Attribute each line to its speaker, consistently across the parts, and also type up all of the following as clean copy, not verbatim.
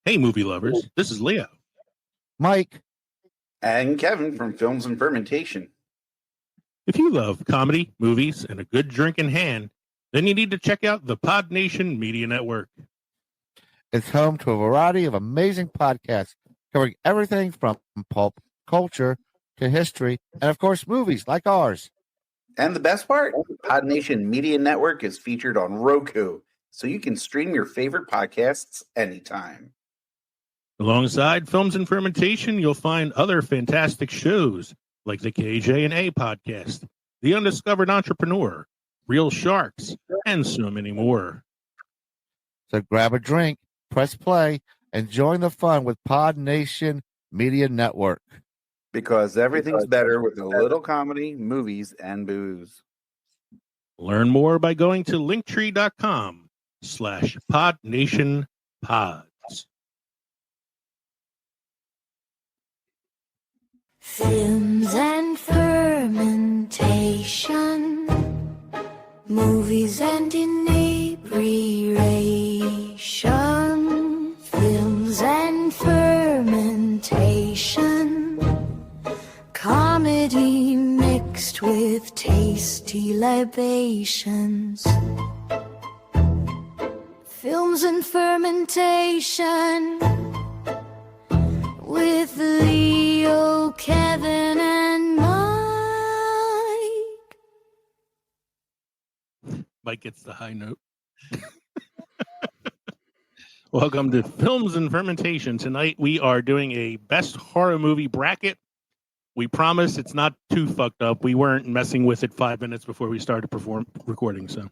Speaker 1: Hey, movie lovers, this is Leo.
Speaker 2: Mike.
Speaker 3: And Kevin from Films and Fermentation.
Speaker 1: If you love comedy, movies, and a good drink in hand, then you need to check out the Podnation Media Network.
Speaker 2: It's home to a variety of amazing podcasts covering everything from pulp culture to history and, of course, movies like ours.
Speaker 3: And the best part, Podnation Media Network is featured on Roku, so you can stream your favorite podcasts anytime.
Speaker 1: Alongside Films and Fermentation, you'll find other fantastic shows like the KJ&A podcast, The Undiscovered Entrepreneur, Real Sharks, and so many more.
Speaker 2: So grab a drink, press play, and join the fun with Podnation Media Network.
Speaker 3: Because everything's better with a little comedy, movies, and booze.
Speaker 1: Learn more by going to linktree.com/PodNationPods.
Speaker 4: Films and fermentation, movies and inebriation. Films and fermentation, comedy mixed with tasty libations. Films and fermentation with Leo, Kevin, and Mike.
Speaker 1: Mike gets the high note. Welcome to Films and Fermentation. Tonight we are doing a best horror movie bracket. We promise it's not too fucked up. We weren't messing with it 5 minutes before we started recording, so.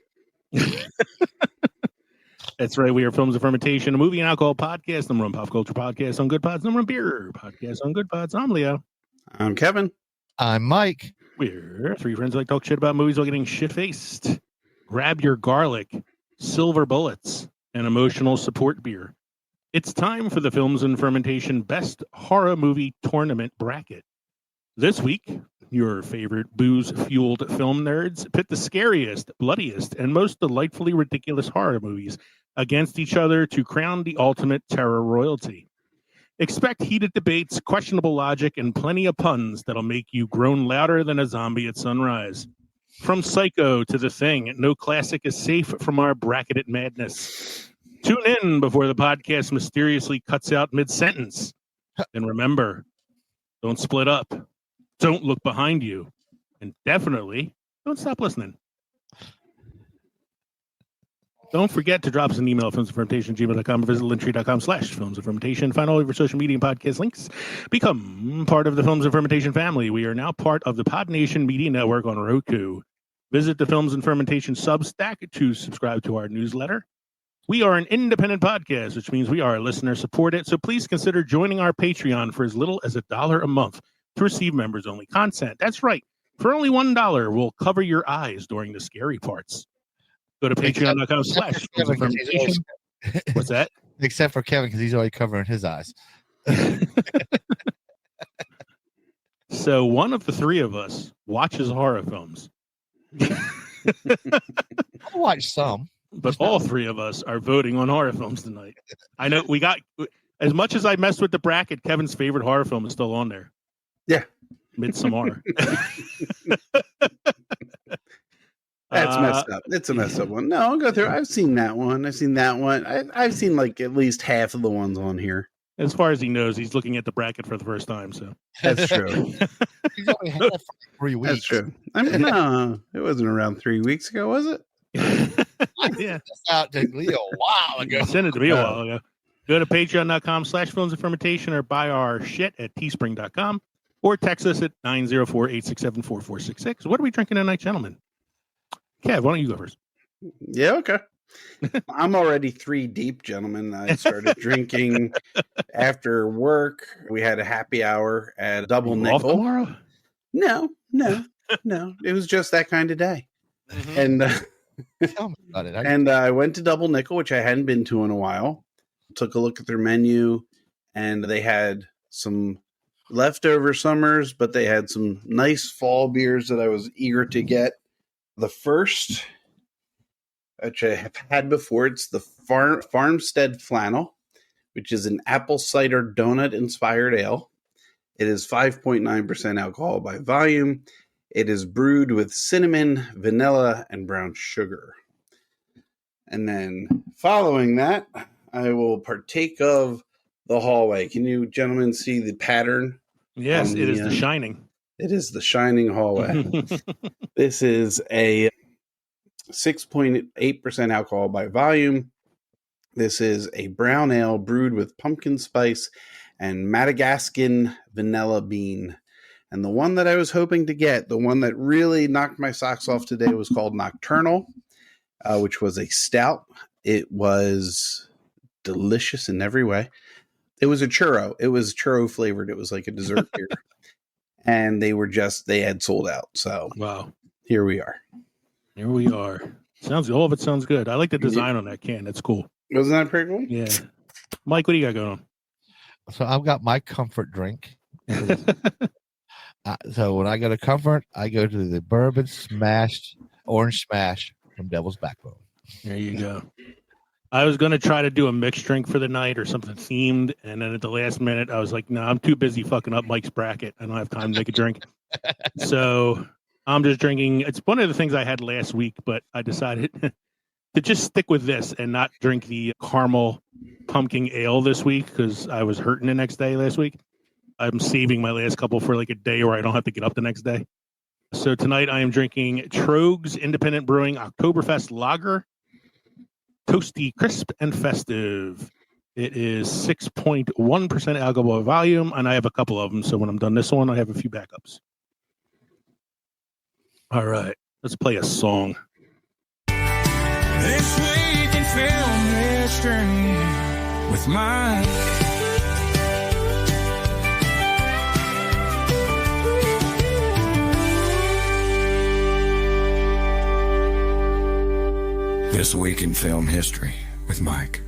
Speaker 1: That's right. We are Films and Fermentation, a movie and alcohol podcast, number one pop culture podcast on Good Pods, number one beer podcast on Good Pods. I'm Leo.
Speaker 3: I'm Kevin.
Speaker 2: I'm Mike.
Speaker 1: We're three friends who like to talk shit about movies while getting shit-faced. Grab your garlic, silver bullets, and emotional support beer. It's time for the Films and Fermentation Best Horror Movie Tournament bracket. This week, your favorite booze-fueled film nerds pit the scariest, bloodiest, and most delightfully ridiculous horror movies against each other to crown the ultimate terror royalty. Expect heated debates, questionable logic, and plenty of puns that'll make you groan louder than a zombie at sunrise. From Psycho to The Thing, no classic is safe from our bracketed madness. Tune in before the podcast mysteriously cuts out mid-sentence. And remember, don't split up. Don't look behind you. And definitely don't stop listening. Don't forget to drop us an email at filmsandfermentation@gmail.com or visit linktree.com/filmsandfermentation. Find all of your social media and podcast links. Become part of the Films and Fermentation family. We are now part of the Podnation Media Network on Roku. Visit the Films and Fermentation Substack to subscribe to our newsletter. We are an independent podcast, which means we are listener supported. So please consider joining our Patreon for as little as $1 a month to receive members-only content. That's right. For only $1, we'll cover your eyes during the scary parts. Go to patreon.com/fermentation. What's that?
Speaker 2: Except for Kevin, because he's already covering his eyes.
Speaker 1: So one of the three of us watches horror films.
Speaker 2: I watch some.
Speaker 1: But all three of us are voting on horror films tonight. I know we got, as much as I messed with the bracket, Kevin's favorite horror film is still on there.
Speaker 3: Yeah.
Speaker 1: Midsommar.
Speaker 3: That's messed up. It's a messed up one. No, I'll go through. I've seen that one. I've seen I've seen like at least half of the ones on here.
Speaker 1: As far as he knows, he's looking at the bracket for the first time. So
Speaker 3: that's true.
Speaker 2: He's only had it for 3 weeks.
Speaker 3: That's true. I mean, no, it wasn't around 3 weeks ago, was it?
Speaker 2: Yeah. Out to Leo a while ago.
Speaker 1: Send it to me a while ago. Go to patreon.com/filmsandfermentation or buy our shit at teespring.com or text us at 904-867-4466. What are we drinking tonight, gentlemen? Kev, why don't you go first?
Speaker 3: Yeah, okay. I'm already 3 deep, gentlemen. I started drinking after work. We had a happy hour at Double Nickel.
Speaker 1: Off tomorrow?
Speaker 3: No. It was just that kind of day.
Speaker 1: Mm-hmm.
Speaker 3: And
Speaker 2: tell me about it.
Speaker 3: And I went to Double Nickel, which I hadn't been to in a while. Took a look at their menu, and they had some leftover summers, but they had some nice fall beers that I was eager to get. The first, which I have had before, it's the Farmstead Flannel, which is an apple cider donut inspired ale. It is 5.9% alcohol by volume. It is brewed with cinnamon, vanilla, and brown sugar. And then following that, I will partake of the hallway. Can you gentlemen see the pattern?
Speaker 1: Yes, it is The Shining.
Speaker 3: It is the Shining hallway. This is a 6.8% alcohol by volume. This is a brown ale brewed with pumpkin spice and Madagascan vanilla bean. And the one that I was hoping to get, the one that really knocked my socks off today, was called Nocturnal, which was a stout. It was delicious in every way. It was a churro. It was churro flavored. It was like a dessert beer. And they had sold out. So
Speaker 1: wow.
Speaker 3: Here we are.
Speaker 1: Here we are. All of it sounds good. I like the design on that can. It's cool.
Speaker 3: Wasn't that pretty cool?
Speaker 1: Yeah. Mike, what do you got going on?
Speaker 2: So I've got my comfort drink. So when I go to comfort, I go to the bourbon orange smash from Devil's Backbone.
Speaker 1: There you go. I was going to try to do a mixed drink for the night or something themed. And then at the last minute, I was like, no, I'm too busy fucking up Mike's bracket. I don't have time to make a drink. So I'm just drinking. It's one of the things I had last week, but I decided to just stick with this and not drink the caramel pumpkin ale this week because I was hurting the next day last week. I'm saving my last couple for like a day where I don't have to get up the next day. So tonight I am drinking Troegs Independent Brewing Oktoberfest Lager. Toasty, crisp, and festive. It is 6.1% alcohol by volume, and I have a couple of them. So when I'm done this one, I have a few backups. All right, let's play a song.
Speaker 5: This week in film history with Mike. This week in film history with Mike.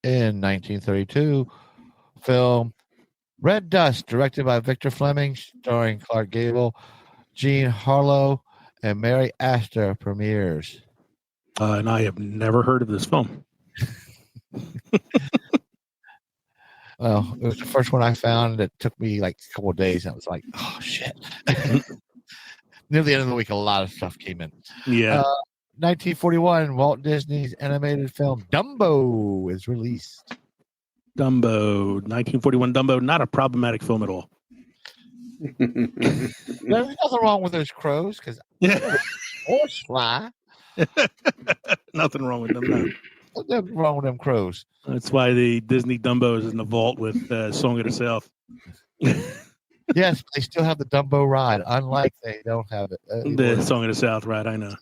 Speaker 2: In 1932, film Red Dust, directed by Victor Fleming, starring Clark Gable, Jean Harlow, and Mary Astor, premieres.
Speaker 1: And I have never heard of this film.
Speaker 2: Well, it was the first one I found. It took me like a couple of days. I was like, oh, shit. Near the end of the week, a lot of stuff came in.
Speaker 1: Yeah.
Speaker 2: 1941, Walt Disney's animated film Dumbo is released.
Speaker 1: Dumbo, 1941 Dumbo, not a problematic film at all.
Speaker 2: There's nothing wrong with those crows because horsefly.
Speaker 1: Nothing wrong with them. No.
Speaker 2: There's nothing wrong with them crows.
Speaker 1: That's why the Disney Dumbo is in the vault with Song of the South.
Speaker 2: Yes, they still have the Dumbo ride, unlike they don't have it.
Speaker 1: The Song of the South ride, I know.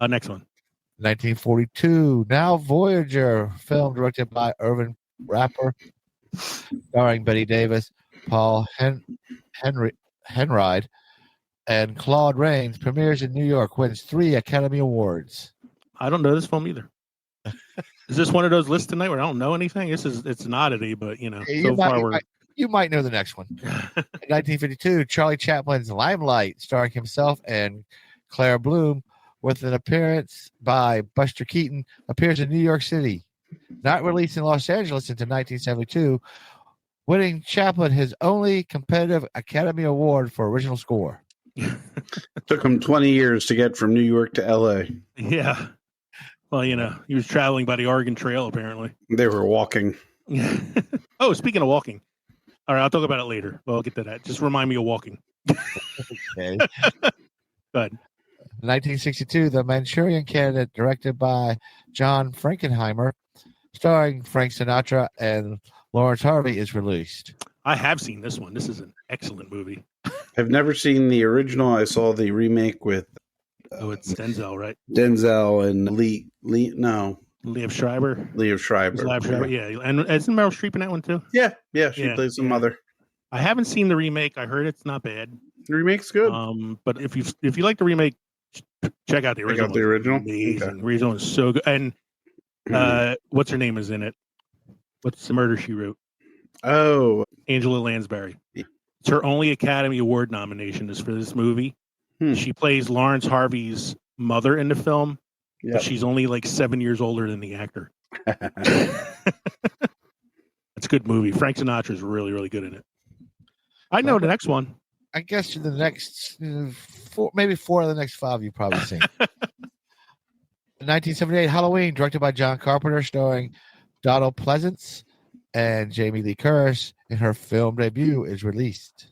Speaker 1: Next one.
Speaker 2: 1942, Now Voyager, film directed by Irvin Rapper, starring Betty Davis, Paul Henride, and Claude Rains, premieres in New York, wins 3 Academy Awards.
Speaker 1: I don't know this film either. Is this one of those lists tonight where I don't know anything? It's an oddity, but
Speaker 2: you might know the next one. In 1952, Charlie Chaplin's Limelight, starring himself and Claire Bloom, with an appearance by Buster Keaton, appears in New York City. Not released in Los Angeles until 1972, winning Chaplin his only competitive Academy Award for original score.
Speaker 3: Took him 20 years to get from New York to L.A.
Speaker 1: Yeah. Well, he was traveling by the Oregon Trail, apparently.
Speaker 3: They were walking.
Speaker 1: Oh, speaking of walking. All right, I'll talk about it later. Well, I'll get to that. Just remind me of walking.
Speaker 2: Okay.
Speaker 1: Go ahead.
Speaker 2: 1962, The Manchurian Candidate, directed by John Frankenheimer, starring Frank Sinatra and Lawrence Harvey, is released.
Speaker 1: I have seen this one. This is an excellent movie.
Speaker 3: I've never seen the original. I saw the remake with
Speaker 1: it's Denzel, right?
Speaker 3: Denzel and Liev
Speaker 1: Schreiber.
Speaker 3: Liev Schreiber.
Speaker 1: Yeah. And isn't Meryl Streep in that one too?
Speaker 3: Yeah. She plays the mother.
Speaker 1: I haven't seen the remake. I heard it's not bad.
Speaker 3: The remake's good.
Speaker 1: But if you like the remake, check out the original.
Speaker 3: Check out the original.
Speaker 1: Amazing.
Speaker 3: Okay.
Speaker 1: The original is so good. And what's her name is in it? What's the Murder She Wrote?
Speaker 3: Oh,
Speaker 1: Angela Lansbury. It's her only Academy Award nomination is for this movie. She plays Lawrence Harvey's mother in the film,
Speaker 3: Yep.
Speaker 1: but she's only like 7 years older than the actor. It's a good movie. Frank Sinatra is really, really good in it. I know the next one.
Speaker 2: I guess the next maybe 4 of the next 5 you've probably seen. 1978 Halloween, directed by John Carpenter, starring Donald Pleasance and Jamie Lee Curtis, in her film debut, is released.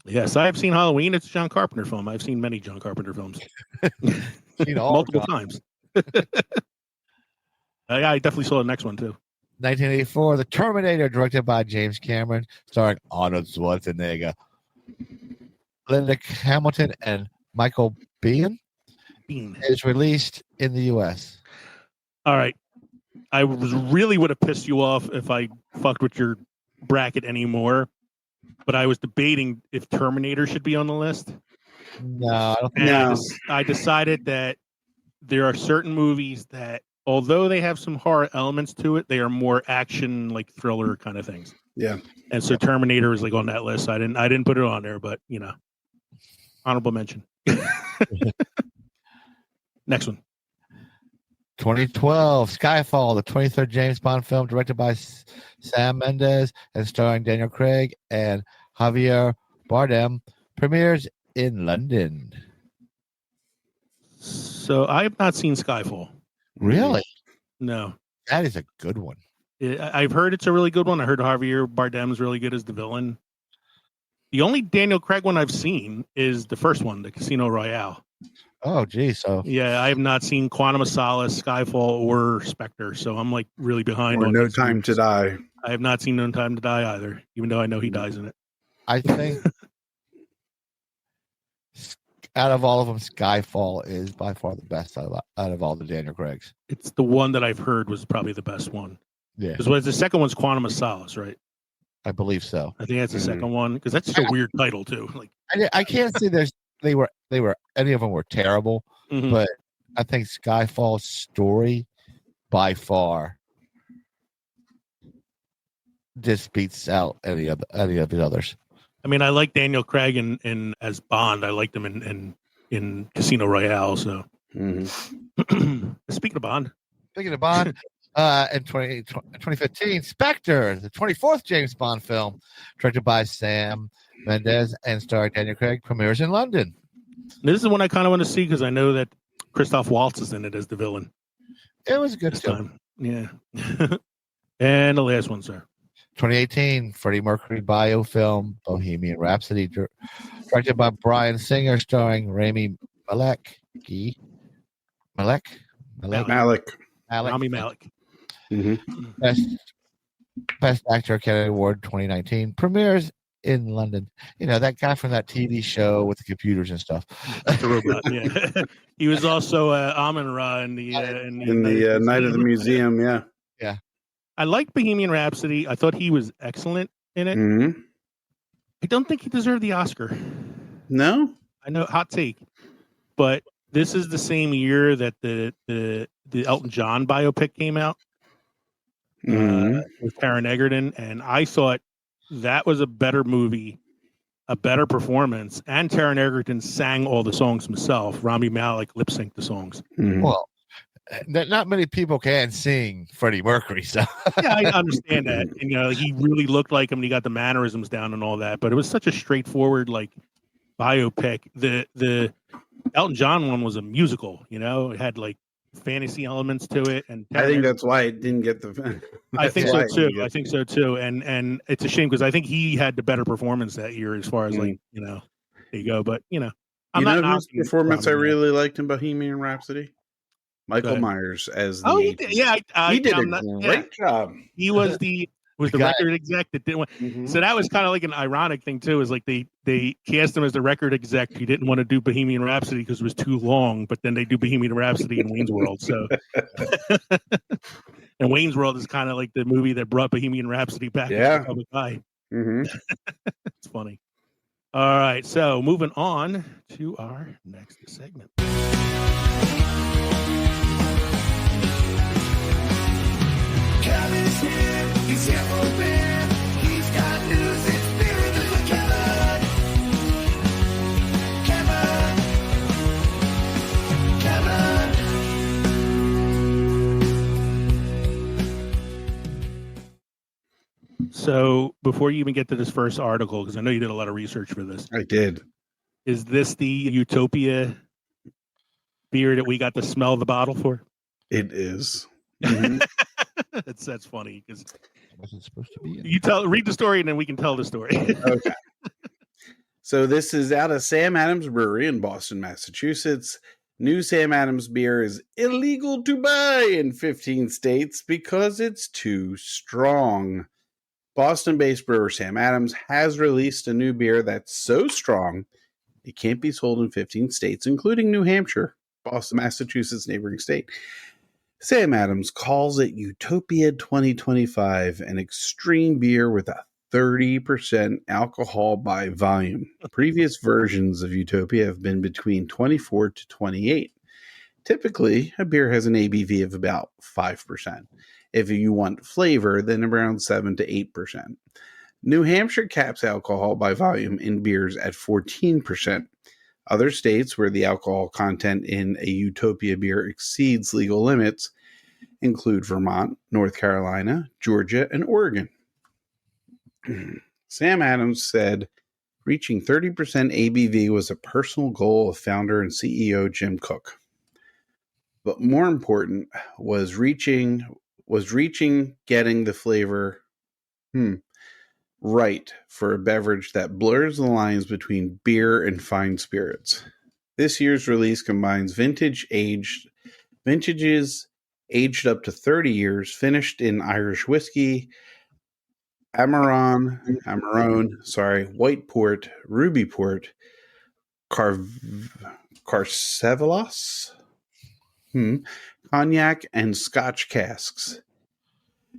Speaker 1: Yes, I have seen Halloween. It's a John Carpenter film. I've seen many John Carpenter films.
Speaker 2: Seen all
Speaker 1: Multiple
Speaker 2: John.
Speaker 1: times. Yeah, I definitely saw the next one too.
Speaker 2: 1984, The Terminator, directed by James Cameron, starring Arnold Schwarzenegger, Linda Hamilton, and Michael Biehn, is released in the U.S.
Speaker 1: All right. I really would have pissed you off if I fucked with your bracket anymore, but I was debating if Terminator should be on the list.
Speaker 2: No, I don't think
Speaker 1: And I decided that there are certain movies that, although they have some horror elements to it, they are more action, like thriller kind of things.
Speaker 3: Yeah.
Speaker 1: And so Terminator is like on that list. I didn't put it on there, but you know, honorable mention. Next one.
Speaker 2: 2012, Skyfall, the 23rd James Bond film, directed by Sam Mendes and starring Daniel Craig and Javier Bardem, premieres in London.
Speaker 1: So I have not seen Skyfall.
Speaker 2: Really?
Speaker 1: No.
Speaker 2: That is a good one.
Speaker 1: I've heard it's a really good one. I heard Javier Bardem's really good as the villain. The only Daniel Craig one I've seen is the first one, the Casino Royale.
Speaker 2: Oh, geez. So
Speaker 1: yeah, I have not seen Quantum of Solace, Skyfall, or Spectre. So I'm like really behind.
Speaker 3: Or
Speaker 1: on
Speaker 3: No
Speaker 1: these
Speaker 3: Time
Speaker 1: movies.
Speaker 3: to Die.
Speaker 1: I have not seen No Time to Die either, even though I know he dies in it.
Speaker 2: I think out of all of them, Skyfall is by far the best out of all the Daniel Craigs.
Speaker 1: It's the one that I've heard was probably the best one.
Speaker 2: Yeah,
Speaker 1: Because the second one's Quantum of Solace, right?
Speaker 2: I believe so.
Speaker 1: I think that's the second one because that's just a weird title too. Like,
Speaker 2: I can't say they were any of them were terrible,
Speaker 1: mhm.
Speaker 2: but I think Skyfall's story by far just beats out any of the others.
Speaker 1: I mean, I like Daniel Craig in as Bond. I liked him in Casino Royale. So, speaking of Bond,
Speaker 2: in 2015, Spectre, the 24th James Bond film, directed by Sam Mendes and starring Daniel Craig, premieres in London.
Speaker 1: this is one I kind of want to see because I know that Christoph Waltz is in it as the villain.
Speaker 2: It was a good
Speaker 1: This
Speaker 2: film.
Speaker 1: time, yeah. And the last one, sir.
Speaker 2: 2018, Freddie Mercury biofilm, Bohemian Rhapsody, directed by Bryan Singer, starring Rami Malek.
Speaker 1: Rami Malek.
Speaker 2: Best Actor Academy Award 2019, premieres in London. You know, that guy from that TV show with the computers and stuff.
Speaker 1: The robot, yeah. He was also Amun-Ra in the
Speaker 3: Night of the Museum, yeah.
Speaker 2: Yeah.
Speaker 1: I liked Bohemian Rhapsody. I thought he was excellent in it.
Speaker 3: Mm-hmm.
Speaker 1: I don't think he deserved the Oscar.
Speaker 3: No?
Speaker 1: I know, hot take. But this is the same year that the Elton John biopic came out with Taron Egerton, and I thought that was a better movie, a better performance, and Taron Egerton sang all the songs himself. Rami Malek lip synced the songs.
Speaker 3: Mm-hmm.
Speaker 2: Well, not many people can sing Freddie Mercury, so
Speaker 1: Yeah, I understand that. And, you know, he really looked like him, and he got the mannerisms down and all that. But it was such a straightforward like biopic. The Elton John one was a musical. You know, it had like fantasy elements to it, and
Speaker 3: I think that's why it didn't get the.
Speaker 1: I think so too. And it's a shame because I think he had the better performance that year as far as like, you know, there you go. But you know, I'm not
Speaker 3: whose
Speaker 1: knocking
Speaker 3: performance I
Speaker 1: Rami Malek.
Speaker 3: really liked in Bohemian Rhapsody? Michael Myers as the.
Speaker 1: Oh, he did. Yeah,
Speaker 3: he did
Speaker 1: I'm
Speaker 3: a
Speaker 1: not-
Speaker 3: great job.
Speaker 1: He was the
Speaker 2: guy-
Speaker 1: record exec that didn't want.
Speaker 3: Mhm.
Speaker 1: So that was kind of like an ironic thing too. Is like they cast him as the record exec. He didn't want to do Bohemian Rhapsody because it was too long. But then they do Bohemian Rhapsody in Wayne's World. So, and Wayne's World is kind of like the movie that brought Bohemian Rhapsody back
Speaker 3: Yeah.
Speaker 1: into the public eye.
Speaker 3: Mm-hmm.
Speaker 1: It's funny. All right, so moving on to our next segment.
Speaker 5: Kevin's here, he's here for beer. He's got news, it's beer in the Kevin. Kevin.
Speaker 1: So before you even get to this first article, because I know you did a lot of research for this,
Speaker 3: I did.
Speaker 1: is this the Utopia beer that we got to smell the bottle for?
Speaker 3: It is. Mhm.
Speaker 1: That's funny because
Speaker 2: Wasn't supposed to be in.
Speaker 1: you read the story and then we can tell the story.
Speaker 3: Okay. So this is out of Sam Adams Brewery in Boston, Massachusetts. New Sam Adams beer is illegal to buy in 15 states because it's too strong. Boston-based brewer Sam Adams has released a new beer that's so strong it can't be sold in 15 states, including New Hampshire, Boston, Massachusetts, neighboring state. Sam Adams calls it Utopia 2025, an extreme beer with a 30% alcohol by volume. Previous versions of Utopia have been between 24 to 28. Typically, a beer has an ABV of about 5%. If you want flavor, then around 7 to 8%. New Hampshire caps alcohol by volume in beers at 14%. Other states where the alcohol content in a Utopia beer exceeds legal limits include Vermont, North Carolina, Georgia, and Oregon. Sam Adams said reaching 30% ABV was a personal goal of founder and CEO Jim Cook. But more important was reaching getting the flavor right for a beverage that blurs the lines between beer and fine spirits. This year's release combines vintages aged up to 30 years, finished in Irish whiskey, Amarone, white port, ruby port, Carcevalos, cognac, and Scotch casks,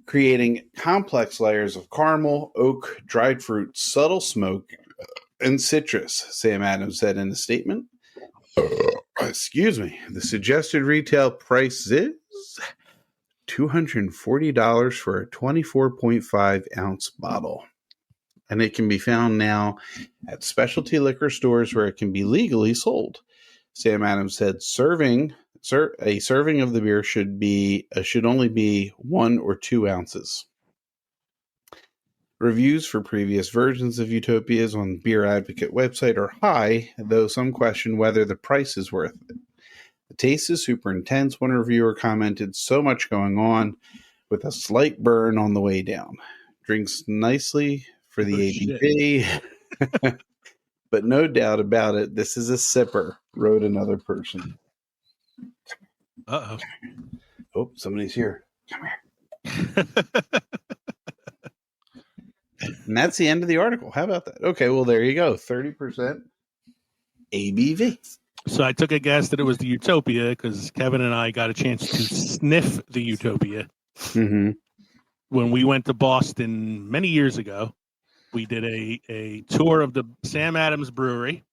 Speaker 3: creating complex layers of caramel, oak, dried fruit, subtle smoke, and citrus, Sam Adams said in a statement. Excuse me. The suggested retail price is $240 for a 24.5 ounce bottle. And it can be found now at specialty liquor stores where it can be legally sold. Sam Adams said a serving of the beer should only be 1 or 2 ounces. Reviews for previous versions of Utopias on Beer Advocate website are high, though some question whether the price is worth it. The taste is super intense, one reviewer commented, so much going on with a slight burn on the way down. Drinks nicely for the ABV, but no doubt about it, this is a sipper, wrote another person.
Speaker 1: Uh-oh.
Speaker 3: Oh, somebody's here. Come here. And that's the end of the article. How about that? Okay, well, there you go. 30% ABV.
Speaker 1: So I took a guess that it was the Utopia because Kevin and I got a chance to sniff the Utopia.
Speaker 3: Mm-hmm.
Speaker 1: When we went to Boston many years ago. We did a tour of the Sam Adams Brewery.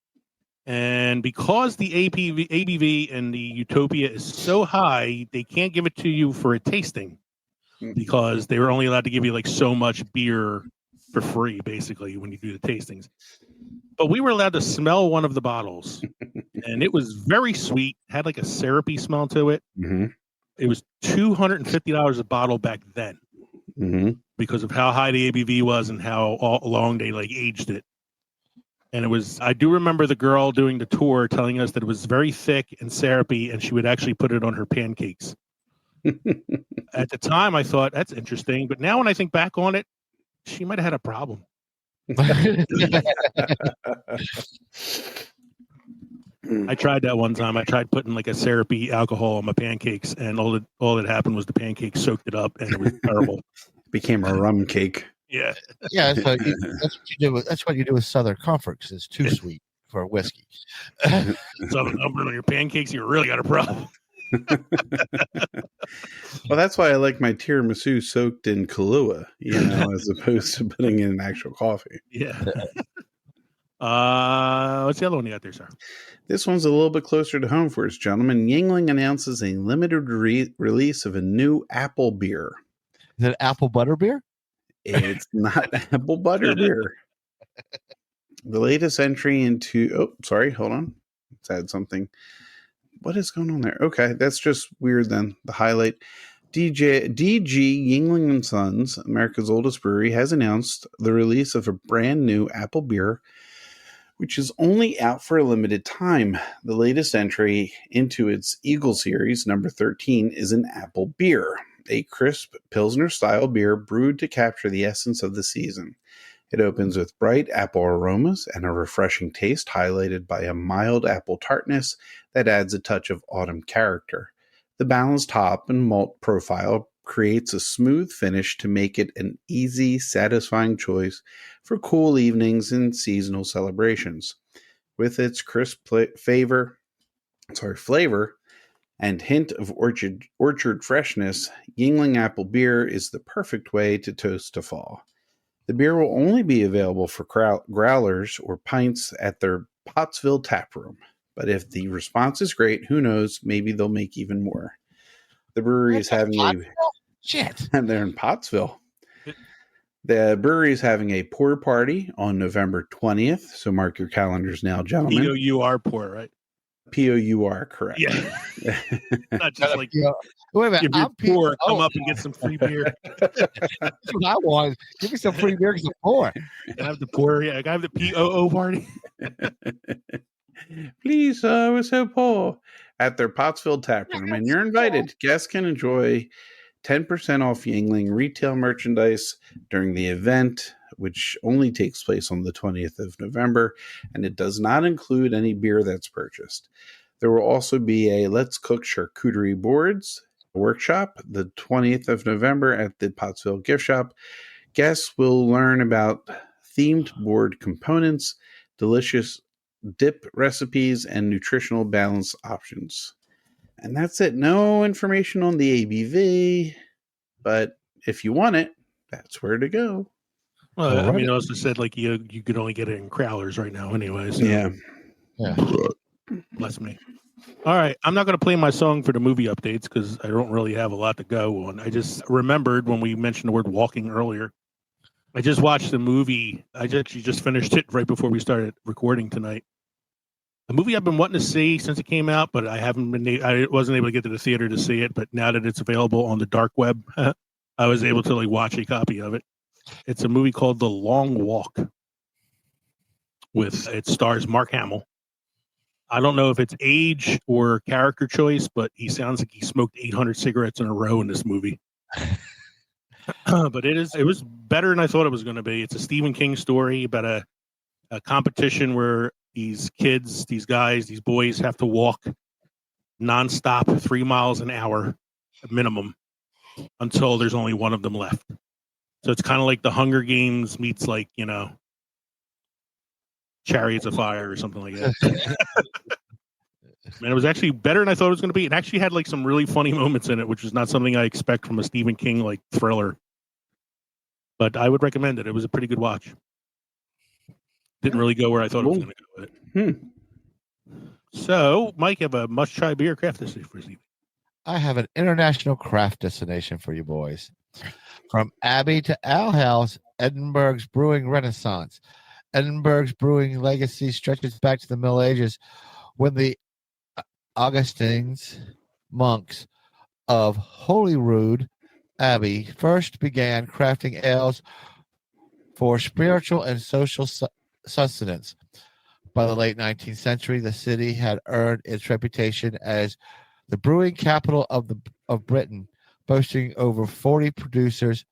Speaker 1: And because the ABV and the Utopia is so high, they can't give it to you for a tasting because they were only allowed to give you like so much beer for free, basically, when you do the tastings. But we were allowed to smell one of the bottles, and it was very sweet, had like a syrupy smell to it.
Speaker 3: Mm-hmm.
Speaker 1: It was $250 a bottle back then because of how high the ABV was and how long they like aged it. And it was, I do remember the girl doing the tour telling us that it was very thick and syrupy, and she would actually put it on her pancakes. At the time, I thought, that's interesting. But now when I think back on it, she might have had a problem. I tried that one time. I tried putting like a syrupy alcohol on my pancakes, and all that happened was the pancakes soaked it up, and it was terrible.
Speaker 3: Became a rum cake.
Speaker 1: Yeah.
Speaker 2: Yeah, so that's what you do. That's what you do with Southern Comforts. It's too sweet for whiskey.
Speaker 1: So on your pancakes, you really got a problem.
Speaker 3: Well, that's why I like my tiramisu soaked in Kahlua, as opposed to putting in actual coffee.
Speaker 1: Yeah. What's the other one you got there, sir?
Speaker 3: This one's a little bit closer to home for us, gentlemen. Yuengling announces a limited release of a new apple beer.
Speaker 2: Is it apple butter beer?
Speaker 3: It's not apple butter beer. The latest entry into... Oh, sorry. Hold on. Let's add something. What is going on there? Okay, that's just weird then. The highlight. DG Yingling and Sons, America's oldest brewery, has announced the release of a brand new apple beer, which is only out for a limited time. The latest entry into its Eagle series, number 13, is an apple beer, a crisp Pilsner-style beer brewed to capture the essence of the season. It opens with bright apple aromas and a refreshing taste, highlighted by a mild apple tartness that adds a touch of autumn character. The balanced hop and malt profile creates a smooth finish to make it an easy, satisfying choice for cool evenings and seasonal celebrations. With its crisp flavor and hint of orchard freshness, Yingling Apple Beer is the perfect way to toast to fall. The beer will only be available for growlers or pints at their Pottsville tap room. But if the response is great, who knows, maybe they'll make even more. The brewery is having and they're in Pottsville. The brewery is having a pour party on November 20th. So mark your calendars now, gentlemen.
Speaker 1: P-O-U-R pour, right?
Speaker 3: P-O-U-R, correct.
Speaker 1: Yeah. Not just like,
Speaker 2: wait a minute.
Speaker 1: if you're poor, come up and get some free beer.
Speaker 2: That's what I want. Give me some free beer because I'm poor.
Speaker 1: I have the pour. Yeah, I have the P-O-O party.
Speaker 3: Please, we're so poor. At their Pottsville tap room, and you're invited. Guests can enjoy 10% off Yingling retail merchandise during the event, which only takes place on the 20th of November, and it does not include any beer that's purchased. There will also be a Let's Cook Charcuterie Boards workshop the 20th of November at the Pottsville gift shop. Guests will learn about themed board components, delicious dip recipes, and nutritional balance options. And that's it. No information on the ABV, but if you want it, that's where to go.
Speaker 1: Well, I mean, I also said like you could only get it in crowlers right now, anyway. So.
Speaker 2: Yeah.
Speaker 1: Bless me. All right, I'm not going to play my song for the movie updates because I don't really have a lot to go on. I just remembered when we mentioned the word walking earlier. I just watched the movie. I actually just finished it right before we started recording tonight. A movie I've been wanting to see since it came out, but I wasn't able to get to the theater to see it. But now that it's available on the dark web, I was able to like watch a copy of it. It's a movie called The Long Walk. It stars Mark Hamill. I don't know if it's age or character choice, but he sounds like he smoked 800 cigarettes in a row in this movie. But it was better than I thought it was going to be. It's a Stephen King story about a competition where these kids, these guys, these boys have to walk nonstop 3 miles an hour minimum until there's only one of them left. So it's kind of like the Hunger Games meets like, Chariots of Fire or something like that. Man, it was actually better than I thought it was going to be. It actually had like some really funny moments in it, which is not something I expect from a Stephen King like thriller. But I would recommend it. It was a pretty good watch. Didn't really go where I thought it was going to go with it. So, Mike, you have a must-try beer craft destination for this evening.
Speaker 2: I have an international craft destination for you boys. From Abbey to Owl House, Edinburgh's brewing renaissance. Edinburgh's brewing legacy stretches back to the Middle Ages when the Augustines monks of Holyrood Abbey first began crafting ales for spiritual and social sustenance. By the late 19th century, the city had earned its reputation as the brewing capital of Britain, boasting over 40 producers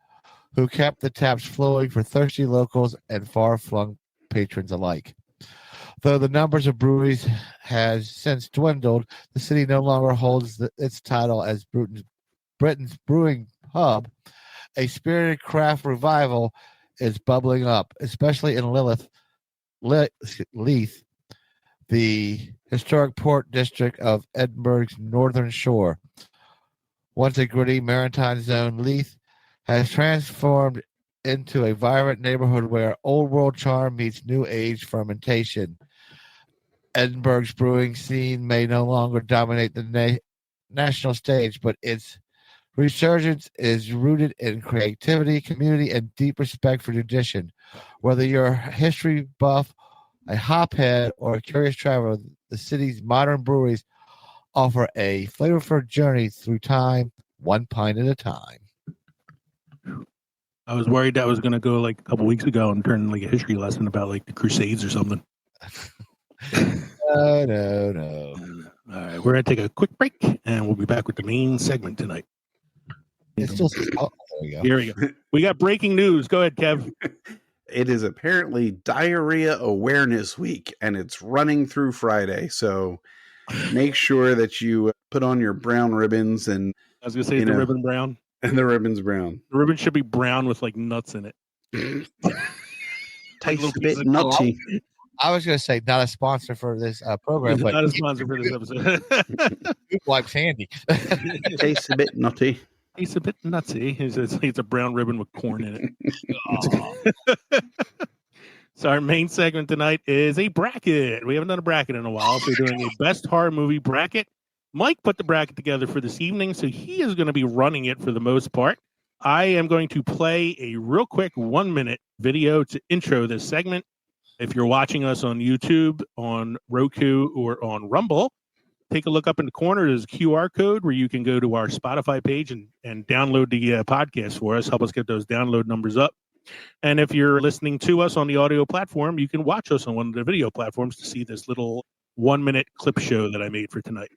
Speaker 2: who kept the taps flowing for thirsty locals and far-flung patrons alike. Though the numbers of breweries has since dwindled, the city no longer holds its title as Britain's brewing hub. A spirited craft revival is bubbling up, especially in Leith, the historic port district of Edinburgh's northern shore. Once a gritty maritime zone, Leith has transformed into a vibrant neighborhood where old world charm meets new age fermentation. Edinburgh's brewing scene may no longer dominate the national stage, but its resurgence is rooted in creativity, community, and deep respect for tradition. Whether you're a history buff, a hophead, or a curious traveler, the city's modern breweries offer a flavorful journey through time, one pint at a time.
Speaker 1: I was worried that was going to go like a couple weeks ago and turn like a history lesson about like the Crusades or something.
Speaker 2: No.
Speaker 1: All right, we're going to take a quick break and we'll be back with the main segment tonight.
Speaker 2: It's still. Oh, there we go.
Speaker 1: Here we go. We got breaking news. Go ahead, Kev.
Speaker 3: It is apparently Diarrhea Awareness Week, and it's running through Friday. So make sure that you put on your brown ribbons and
Speaker 1: I was going to say the ribbon brown.
Speaker 3: And the ribbon's brown.
Speaker 1: The ribbon should be brown with like nuts in it.
Speaker 3: Tastes a bit nutty.
Speaker 2: I was going to say not a sponsor for this program, but
Speaker 1: not a sponsor for this episode.
Speaker 2: Food Wipes handy.
Speaker 3: Tastes a bit nutty.
Speaker 1: He's a bit nutsy. It's a brown ribbon with corn in it. So our main segment tonight is a bracket. We haven't done a bracket in a while, so we're doing a best horror movie bracket. Mike put the bracket together for this evening, so he is going to be running it for the most part. I am going to play a real quick 1-minute video to intro this segment. If you're watching us on YouTube, on Roku, or on Rumble, take a look up in the corner. There's a QR code where you can go to our Spotify page and download the podcast for us. Help us get those download numbers up. And if you're listening to us on the audio platform, you can watch us on one of the video platforms to see this little 1-minute clip show that I made for tonight.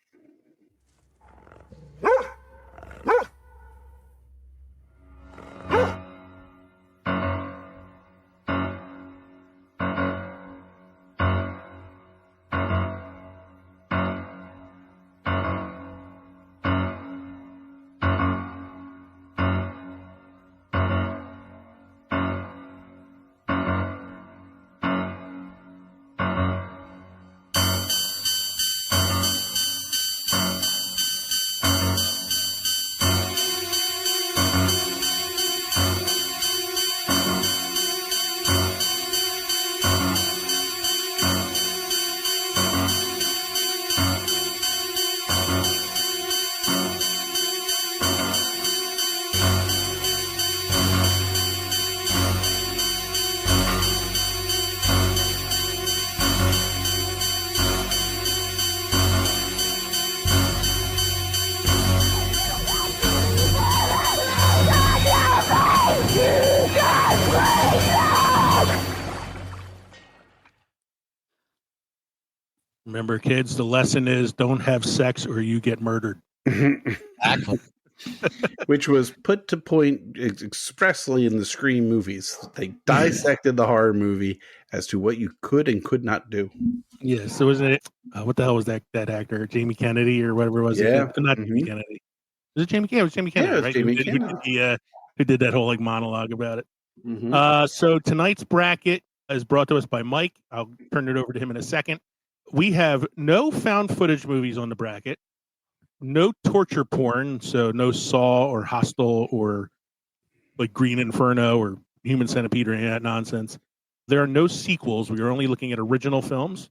Speaker 1: Remember, kids, the lesson is don't have sex or you get murdered.
Speaker 2: Exactly.
Speaker 3: Which was put to point expressly in the Scream movies. They dissected the horror movie as to what you could and could not do.
Speaker 1: Yeah, so wasn't it? What the hell was that actor? Jamie Kennedy or whatever it was?
Speaker 3: Yeah.
Speaker 1: Not Jamie Kennedy. Was it Jamie Kennedy? It was Jamie Kennedy,
Speaker 3: Yeah, it was
Speaker 1: right?
Speaker 3: Jamie
Speaker 1: Who did that whole like monologue about it.
Speaker 3: Mm-hmm.
Speaker 1: So tonight's bracket is brought to us by Mike. I'll turn it over to him in a second. We have no found footage movies on the bracket, no torture porn, so no Saw or Hostel or like Green Inferno or Human Centipede or any of that nonsense. There are no sequels. We are only looking at original films,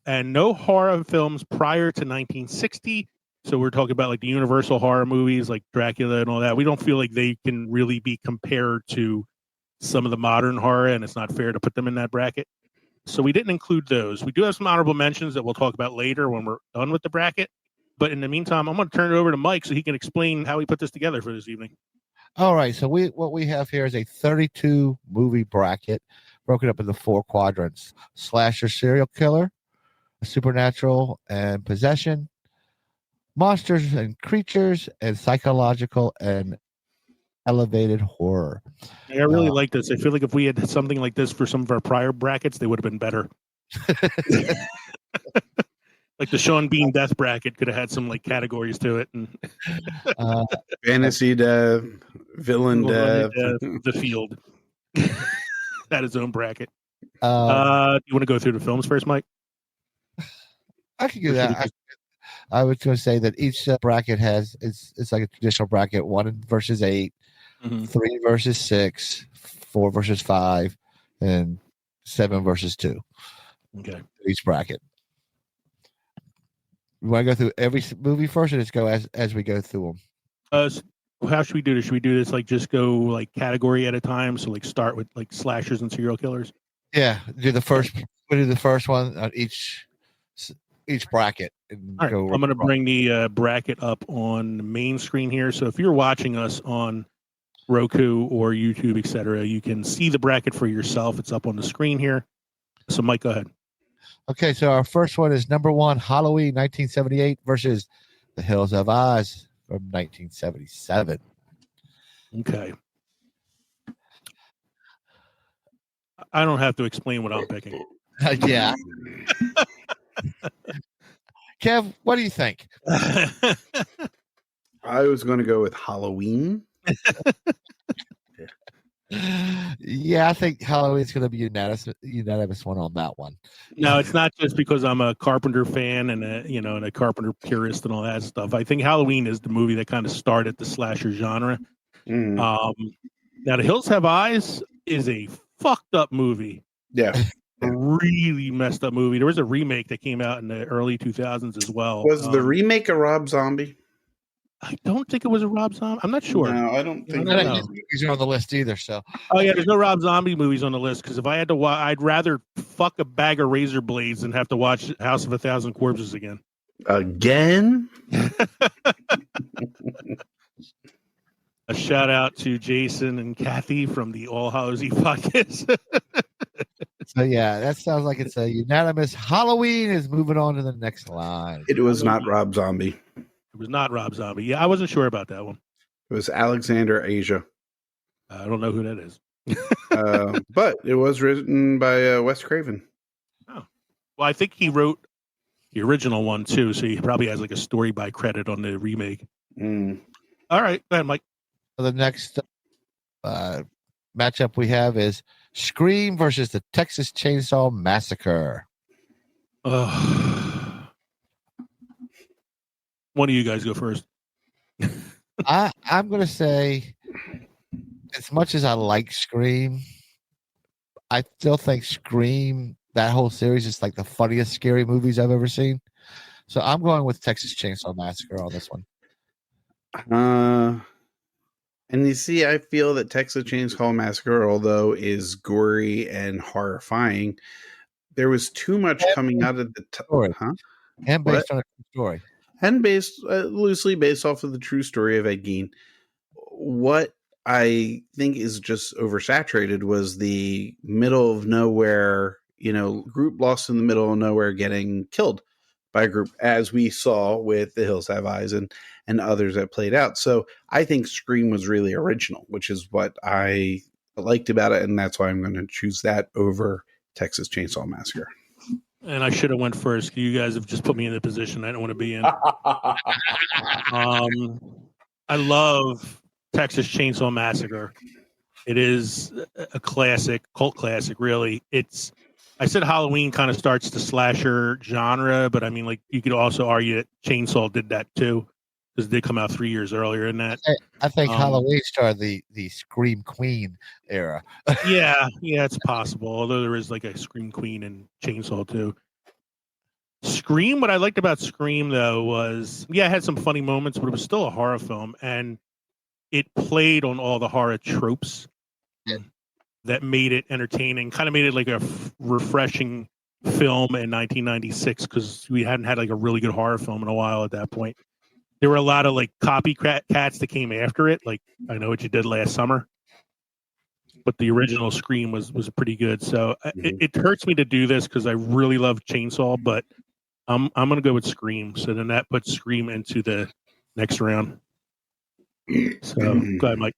Speaker 1: and no horror films prior to 1960. So we're talking about like the Universal horror movies like Dracula and all that. We don't feel like they can really be compared to some of the modern horror, and it's not fair to put them in that bracket. So we didn't include those. We do have some honorable mentions that we'll talk about later when we're done with the bracket. But in the meantime, I'm going to turn it over to Mike so he can explain how he put this together for this evening.
Speaker 2: All right. So what we have here is a 32 movie bracket broken up into 4 quadrants: slasher, serial killer, supernatural and possession, monsters and creatures, and psychological and elevated horror.
Speaker 1: I really like this. I feel like if we had something like this for some of our prior brackets, they would have been better. Like the Sean Bean death bracket could have had some like categories to it. And
Speaker 3: Fantasy death, villain death,
Speaker 1: the field had its own bracket. Do you
Speaker 2: Um,
Speaker 1: want to go through the films first, Mike?
Speaker 2: I could do that. I was going to say that each bracket has it's like a traditional bracket: 1 versus 8, 3 versus 6, 4 versus 5, and 7 versus 2.
Speaker 1: Okay.
Speaker 2: Each bracket. You want to go through every movie first, or just go as we go through them?
Speaker 1: So how should we do this? Should we do this like just go like category at a time? So like start with like slashers and serial killers.
Speaker 2: Yeah, do the first. We'll do the first one on each each bracket. And
Speaker 1: All right,
Speaker 2: go
Speaker 1: I'm going to bring the bracket up on the main screen here. So if you're watching us on Roku or YouTube, etc., you can see the bracket for yourself. It's up on the screen here. So, Mike, go ahead.
Speaker 2: Okay, so our first one is number 1, Halloween 1978 versus The Hills Have Eyes from 1977.
Speaker 1: Okay. I don't have to explain what I'm picking.
Speaker 2: Yeah. Kev, what do you think?
Speaker 3: I was going to go with Halloween.
Speaker 2: Yeah, I think Halloween's going to be unanimous one on that one.
Speaker 1: No, it's not just because I'm a Carpenter fan and a Carpenter purist and all that stuff. I think Halloween is the movie that kind of started the slasher genre.
Speaker 3: Mhm.
Speaker 1: Now, The Hills Have Eyes is a fucked up movie.
Speaker 3: Yeah.
Speaker 1: A really messed up movie. There was a remake that came out in the early 2000s as well.
Speaker 3: Was the remake a Rob Zombie?
Speaker 1: I don't think it was a Rob Zombie. I'm not sure.
Speaker 3: No, I don't think.
Speaker 1: I don't
Speaker 2: None
Speaker 1: know.
Speaker 2: of these movies are on the list either. So,
Speaker 1: Oh yeah, there's no Rob Zombie movies on the list because if I had to watch, I'd rather fuck a bag of razor blades than have to watch House of a Thousand Corpses again.
Speaker 3: Again?
Speaker 1: A shout out to Jason and Kathy from the All Hallows Eve podcast.
Speaker 2: so yeah, that sounds like it's a unanimous. Halloween is moving on to the next line.
Speaker 3: It was not Rob Zombie.
Speaker 1: It was not Rob Zombie. Yeah, I wasn't sure about that one.
Speaker 3: It was Alexander Asia.
Speaker 1: I don't know who that is.
Speaker 3: But it was written by Wes Craven.
Speaker 1: Oh, well, I think he wrote the original one too, so he probably has like a story by credit on the remake.
Speaker 3: Mm.
Speaker 1: All right, go ahead, Mike.
Speaker 2: So the next matchup we have is Scream versus the Texas Chainsaw Massacre.
Speaker 1: One of you guys go first.
Speaker 2: I'm going to say, as much as I like Scream, I still think Scream, that whole series, is like the funniest scary movies I've ever seen. So I'm going with Texas Chainsaw Massacre on this one.
Speaker 3: And you see, I feel that Texas Chainsaw Massacre, although is gory and horrifying, there was too much coming out of the
Speaker 2: story, and based on a true story,
Speaker 3: and based loosely based off of the true story of Ed Gein. What I think is just oversaturated was the middle of nowhere, group lost in the middle of nowhere getting killed by a group, as we saw with The Hills Have Eyes and others that played out. So I think Scream was really original, which is what I liked about it, and that's why I'm going to choose that over Texas Chainsaw Massacre.
Speaker 1: And I should have went first. You guys have just put me in the position I don't want to be in. I love Texas Chainsaw Massacre. It is a classic, cult classic, really. I said Halloween kind of starts the slasher genre, but I mean, like, you could also argue that Chainsaw did that too, because it did come out 3 years earlier than that.
Speaker 2: I think Halloween started the Scream Queen era.
Speaker 1: yeah, it's possible. Although there is like a Scream Queen and Chainsaw too. Scream, what I liked about Scream though was, it had some funny moments, but it was still a horror film, and it played on all the horror tropes that made it entertaining, kind of made it like a refreshing film in 1996, because we hadn't had like a really good horror film in a while at that point. There were a lot of like copycats that came after it, like I Know What You Did Last Summer, but the original Scream was pretty good. So it hurts me to do this because I really love Chainsaw, but I'm gonna go with Scream. So then that puts Scream into the next round. So go ahead, Mike.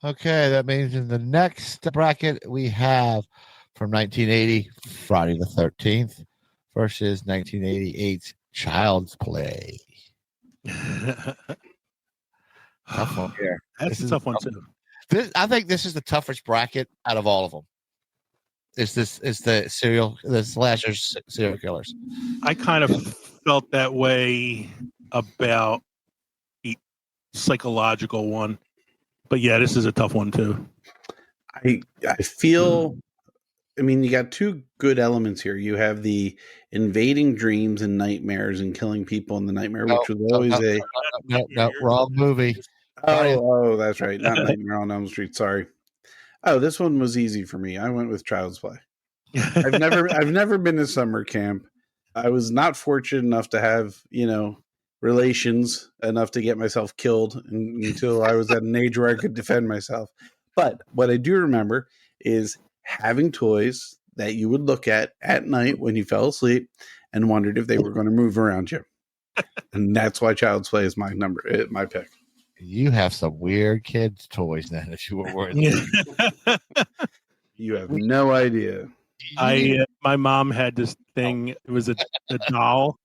Speaker 1: Okay,
Speaker 2: that means in the next bracket we have from 1980 Friday the 13th versus 1988's Child's Play. Tough one here.
Speaker 1: That's a tough one too.
Speaker 2: I think this is the toughest bracket out of all of them. Is the slasher serial killers?
Speaker 1: I kind of felt that way about the psychological one, but yeah, this is a tough one too.
Speaker 3: I feel. I mean, you got two good elements here. You have the invading dreams and nightmares and killing people in the nightmare, which was always
Speaker 2: no, wrong movie.
Speaker 3: Oh, that's right. Not Nightmare on Elm Street. Sorry. Oh, this one was easy for me. I went with Child's Play. I've never been to summer camp, I was not fortunate enough to have, relations enough to get myself killed until I was at an age where I could defend myself. But what I do remember is having toys that you would look at night when you fell asleep and wondered if they were going to move around you. And that's why Child's Play is my pick.
Speaker 2: You have some weird kids' toys then that you were worth.
Speaker 3: You have no idea.
Speaker 1: My mom had this thing. It was a doll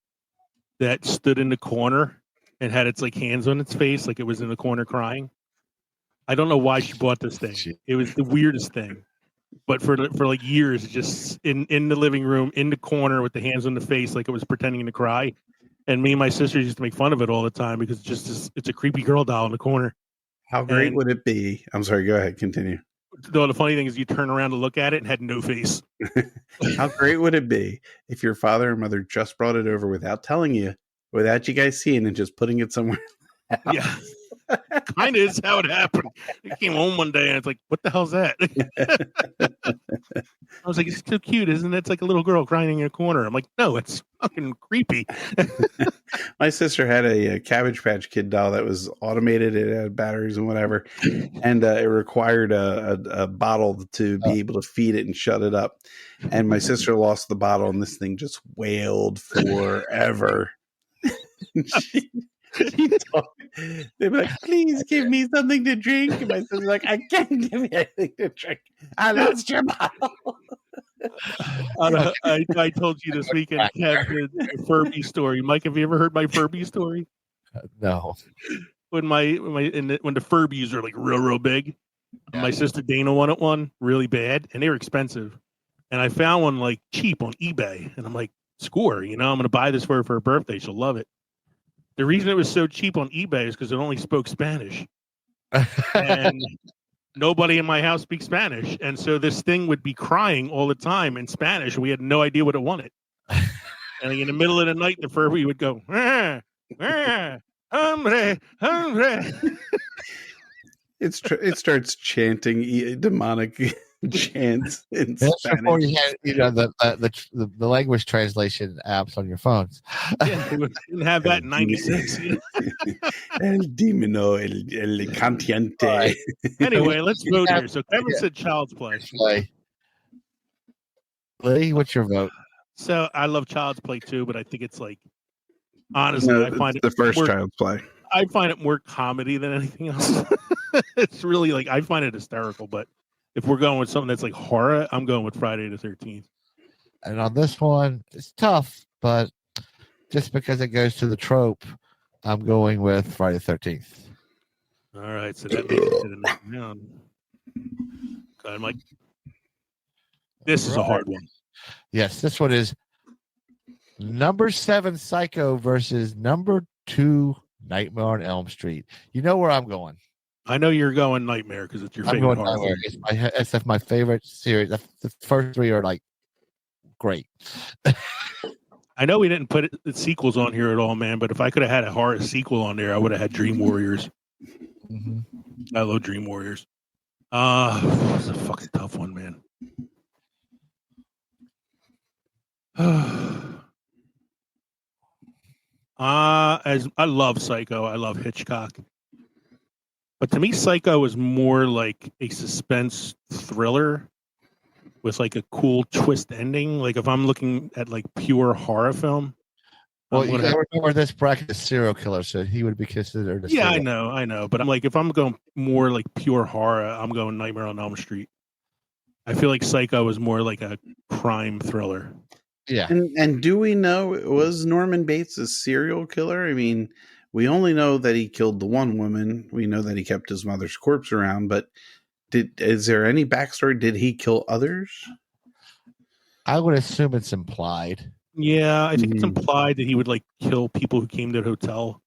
Speaker 1: that stood in the corner and had its like hands on its face, like it was in the corner crying. I don't know why she bought this thing. It was the weirdest thing. But for like years, just in the living room, in the corner with the hands on the face, like it was pretending to cry. And me and my sisters used to make fun of it all the time because it's a creepy girl doll in the corner.
Speaker 3: How great would it be? I'm sorry, go ahead, continue.
Speaker 1: Though the funny thing is you turn around to look at it and had no face.
Speaker 3: How great would it be if your father or mother just brought it over without telling you, without you guys seeing, and just putting it somewhere?
Speaker 1: Yeah. Kind of is how it happened. I came home one day and it's like, what the hell's that? I was like, it's so cute, isn't it? It's like a little girl crying in a corner. I'm like, no, it's fucking creepy.
Speaker 3: My sister had a Cabbage Patch Kid doll that was automated. It had batteries and whatever. And it required a bottle to be able to feed it and shut it up. And my sister lost the bottle and this thing just wailed forever. They'd be like, please give me something to drink. And my sister's like, I can't give you anything to drink. I lost your bottle.
Speaker 1: I told you this weekend, Kev, the Furby story. Mike, have you ever heard my Furby story?
Speaker 2: No.
Speaker 1: When when the Furbies are like real big, my sister Dana wanted one really bad, and they were expensive. And I found one like cheap on eBay, and I'm like, score, I'm going to buy this for her birthday. She'll love it. The reason it was so cheap on eBay is because it only spoke Spanish. And nobody in my house speaks Spanish. And so this thing would be crying all the time in Spanish. And we had no idea what it wanted. And in the middle of the night, the Furby would go, hombre, hombre.
Speaker 3: It starts chanting demonic chants in
Speaker 2: That's
Speaker 3: Spanish.
Speaker 2: before you had, the language translation apps on your phones.
Speaker 1: Yeah, we didn't have that in 96.
Speaker 3: El Dimino, el Cantiente.
Speaker 2: Right.
Speaker 1: Anyway, let's vote here. So Kevin said Child's Play.
Speaker 2: Lee, what's your vote?
Speaker 1: So I love Child's Play too, but I think it's like, honestly, I find it
Speaker 3: the first
Speaker 1: more,
Speaker 3: Child's Play.
Speaker 1: I find it more comedy than anything else. It's really like, I find it hysterical, but if we're going with something that's like horror, I'm going with Friday the 13th.
Speaker 2: And on this one, it's tough, but just because it goes to the trope, I'm going with Friday the 13th.
Speaker 1: All right, so that makes it to the next round. I'm like, this is a hard one.
Speaker 2: Yes, this one is number 7 Psycho versus number 2 Nightmare on Elm Street. You know where I'm going.
Speaker 1: I know you're going Nightmare because it's your favorite horror film.
Speaker 2: It's my favorite series. The first 3 are like great.
Speaker 1: I know we didn't put the sequels on here at all, man, but if I could have had a horror sequel on there, I would have had Dream Warriors.
Speaker 2: Mm-hmm.
Speaker 1: I love Dream Warriors. It's a fucking tough one, man. As I love Psycho, I love Hitchcock. But to me, Psycho is more like a suspense thriller with like a cool twist ending. Like if I'm looking at like pure horror film.
Speaker 2: Well, you gotta remember this bracket is serial killer, so he would be considered a
Speaker 1: I know. But I'm like, if I'm going more like pure horror, I'm going Nightmare on Elm Street. I feel like Psycho is more like a crime thriller.
Speaker 2: Yeah.
Speaker 3: And do we know, was Norman Bates a serial killer? I mean, we only know that he killed the one woman. We know that he kept his mother's corpse around, but is there any backstory? Did he kill others?
Speaker 2: I would assume it's implied.
Speaker 1: Yeah, I think it's implied that he would like kill people who came to the hotel.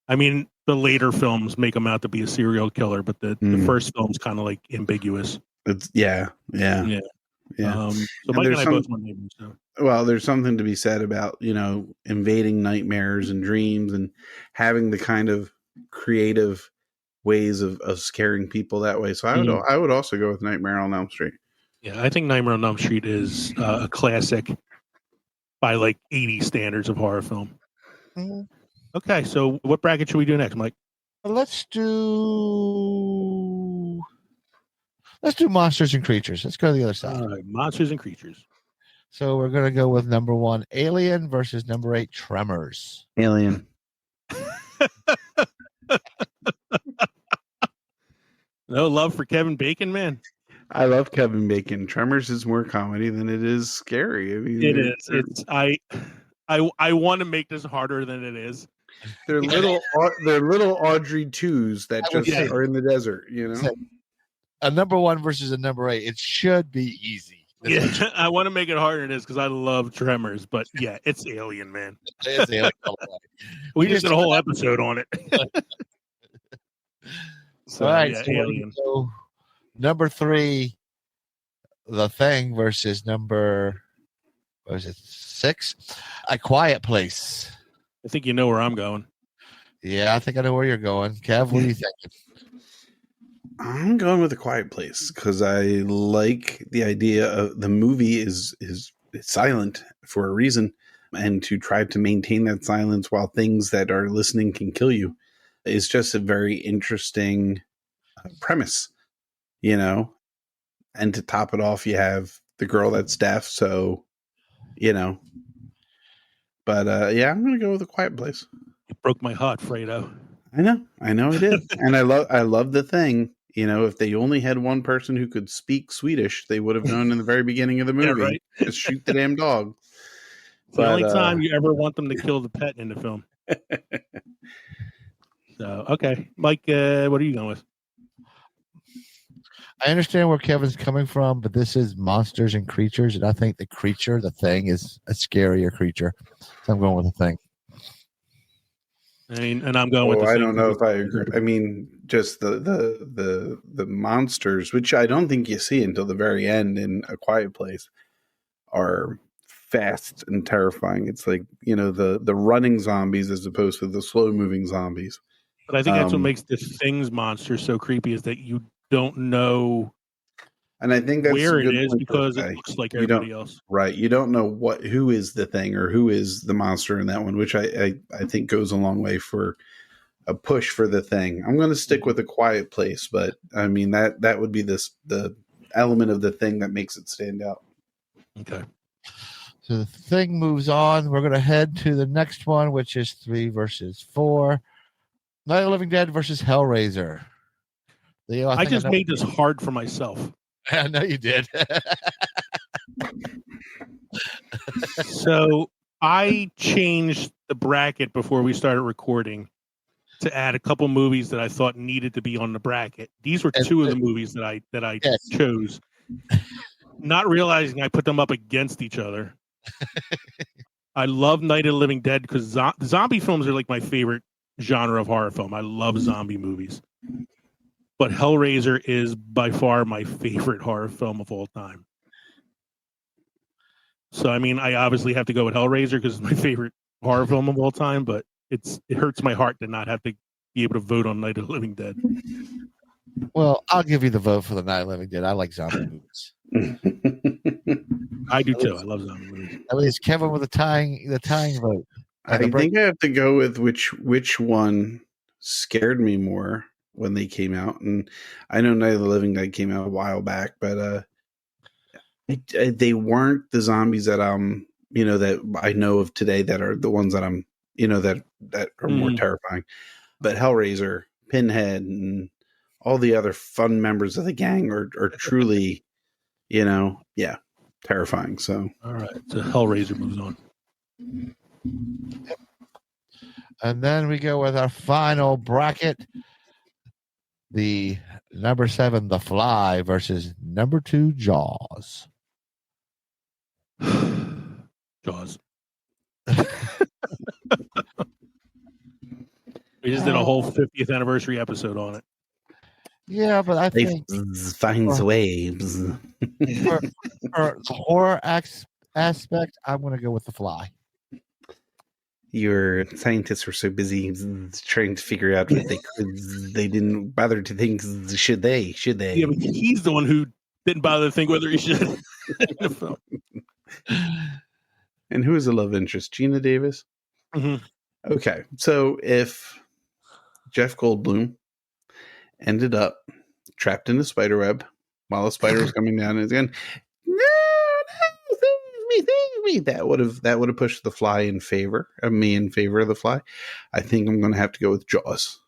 Speaker 1: I mean, the later films make him out to be a serial killer, but the first film's kind of like ambiguous.
Speaker 3: It's yeah.
Speaker 1: So Mike and I both want neighbors. So.
Speaker 3: Well, there's something to be said about, invading nightmares and dreams and having the kind of creative ways of scaring people that way. So I would also go with Nightmare on Elm Street.
Speaker 1: Yeah, I think Nightmare on Elm Street is a classic. by like 80 standards of horror film.
Speaker 2: Mhm.
Speaker 1: Okay, so what bracket should we do next, Mike?
Speaker 2: Let's do monsters and creatures. Let's go to the other side.
Speaker 1: All right, monsters and creatures.
Speaker 2: So we're gonna go with number 1, Alien, versus number 8, Tremors.
Speaker 3: Alien.
Speaker 1: No love for Kevin Bacon, man.
Speaker 3: I love Kevin Bacon. Tremors is more comedy than it is scary. I mean,
Speaker 1: It is. It's I want to make this harder than it is.
Speaker 3: they're little Audrey 2s that just
Speaker 1: Yeah.
Speaker 3: are in the desert. You know.
Speaker 2: A number 1 versus a number 8. It should be easy.
Speaker 1: Yeah, I want to make it harder than it is because I love Tremors, but yeah, it's Alien, man.
Speaker 2: It's Alien all the way.
Speaker 1: We just did a whole episode on it. So,
Speaker 2: All right,
Speaker 1: yeah,
Speaker 2: so we're gonna
Speaker 1: Alien.
Speaker 2: go number 3, The Thing, versus number, what was it, 6, A Quiet Place.
Speaker 1: I think you know where I'm going.
Speaker 2: Yeah, I think I know where you're going. Kev, what do you think?
Speaker 3: I'm going with A Quiet Place because I like the idea of the movie is silent for a reason, and to try to maintain that silence while things that are listening can kill you is just a very interesting premise, you know. And to top it off, you have the girl that's deaf, so you know. But yeah, I'm gonna go with A Quiet Place.
Speaker 1: It broke my heart, Fredo.
Speaker 3: I know it is, and I love The Thing. You know, if they only had one person who could speak Swedish, they would have known in the very beginning of the
Speaker 1: Yeah,
Speaker 3: movie.
Speaker 1: right.
Speaker 3: Just shoot the damn dog.
Speaker 1: It's the only
Speaker 3: But,
Speaker 1: time you ever want them to kill the pet in the film. So, okay. Mike, what are you going with?
Speaker 2: I understand where Kevin's coming from, but this is monsters and creatures, and I think the creature, the Thing, is a scarier creature. So I'm going with The Thing.
Speaker 1: I mean, and I'm going with the
Speaker 3: I
Speaker 1: same
Speaker 3: don't know
Speaker 1: thing.
Speaker 3: if I agree. I mean, just the monsters, which I don't think you see until the very end in A Quiet Place, are fast and terrifying. It's like, you know, the running zombies as opposed to the slow moving zombies.
Speaker 1: But I think that's what makes the Thing's monster so creepy is that you don't know
Speaker 3: And I think that's
Speaker 1: where
Speaker 3: a
Speaker 1: it
Speaker 3: good
Speaker 1: is
Speaker 3: point
Speaker 1: because
Speaker 3: to
Speaker 1: it
Speaker 3: say.
Speaker 1: looks like
Speaker 3: You don't-
Speaker 1: everybody else.
Speaker 3: Right. You don't know who is the Thing or who is the monster in that one, which I think goes a long way for a push for the Thing. I'm going to stick with A Quiet Place, but I mean that would be the element of the Thing that makes it stand out.
Speaker 1: Okay.
Speaker 2: So The Thing moves on. We're going to head to the next one, which is 3 versus 4. Night of the Living Dead versus Hellraiser. Leo,
Speaker 1: I just made this hard for myself.
Speaker 2: I know you did.
Speaker 1: So I changed the bracket before we started recording to add a couple movies that I thought needed to be on the bracket. These were two of the movies that I
Speaker 2: Yes.
Speaker 1: chose, not realizing I put them up against each other. I love Night of the Living Dead because zombie films are like my favorite genre of horror film. I love zombie movies. But Hellraiser is by far my favorite horror film of all time. So, I mean, I obviously have to go with Hellraiser because it's my favorite horror film of all time, but it hurts my heart to not have to be able to vote on Night of the Living Dead.
Speaker 2: Well, I'll give you the vote for the Night of the Living Dead. I like zombie movies.
Speaker 1: I do too. I love zombie movies.
Speaker 2: At least Kevin with the tying vote.
Speaker 3: I think I have to go with which one scared me more when they came out. And I know Night of the Living Dead came out a while back, but they weren't the zombies that that I know of today that are the ones that I'm that are more terrifying. But Hellraiser, Pinhead, and all the other fun members of the gang are truly terrifying. So
Speaker 1: all right, so Hellraiser moves on.
Speaker 2: And then we go with our final bracket. The number 7, The Fly, versus number 2, Jaws.
Speaker 1: Jaws. We just did a whole 50th anniversary episode on it.
Speaker 2: Yeah, but I think
Speaker 3: finds waves.
Speaker 2: for the horror aspect, I'm going to go with The Fly.
Speaker 3: Your scientists were so busy trying to figure out what they could. They didn't bother to think, should they?
Speaker 1: Yeah, but he's the one who didn't bother to think whether he should.
Speaker 3: And who is the love interest? Gina Davis?
Speaker 1: Mhm.
Speaker 3: Okay. So if Jeff Goldblum ended up trapped in a spider web while a spider was coming down and it's going, no, save me. That would have pushed the fly in favor of me in favor of the fly. I think I'm going to have to go with Jaws.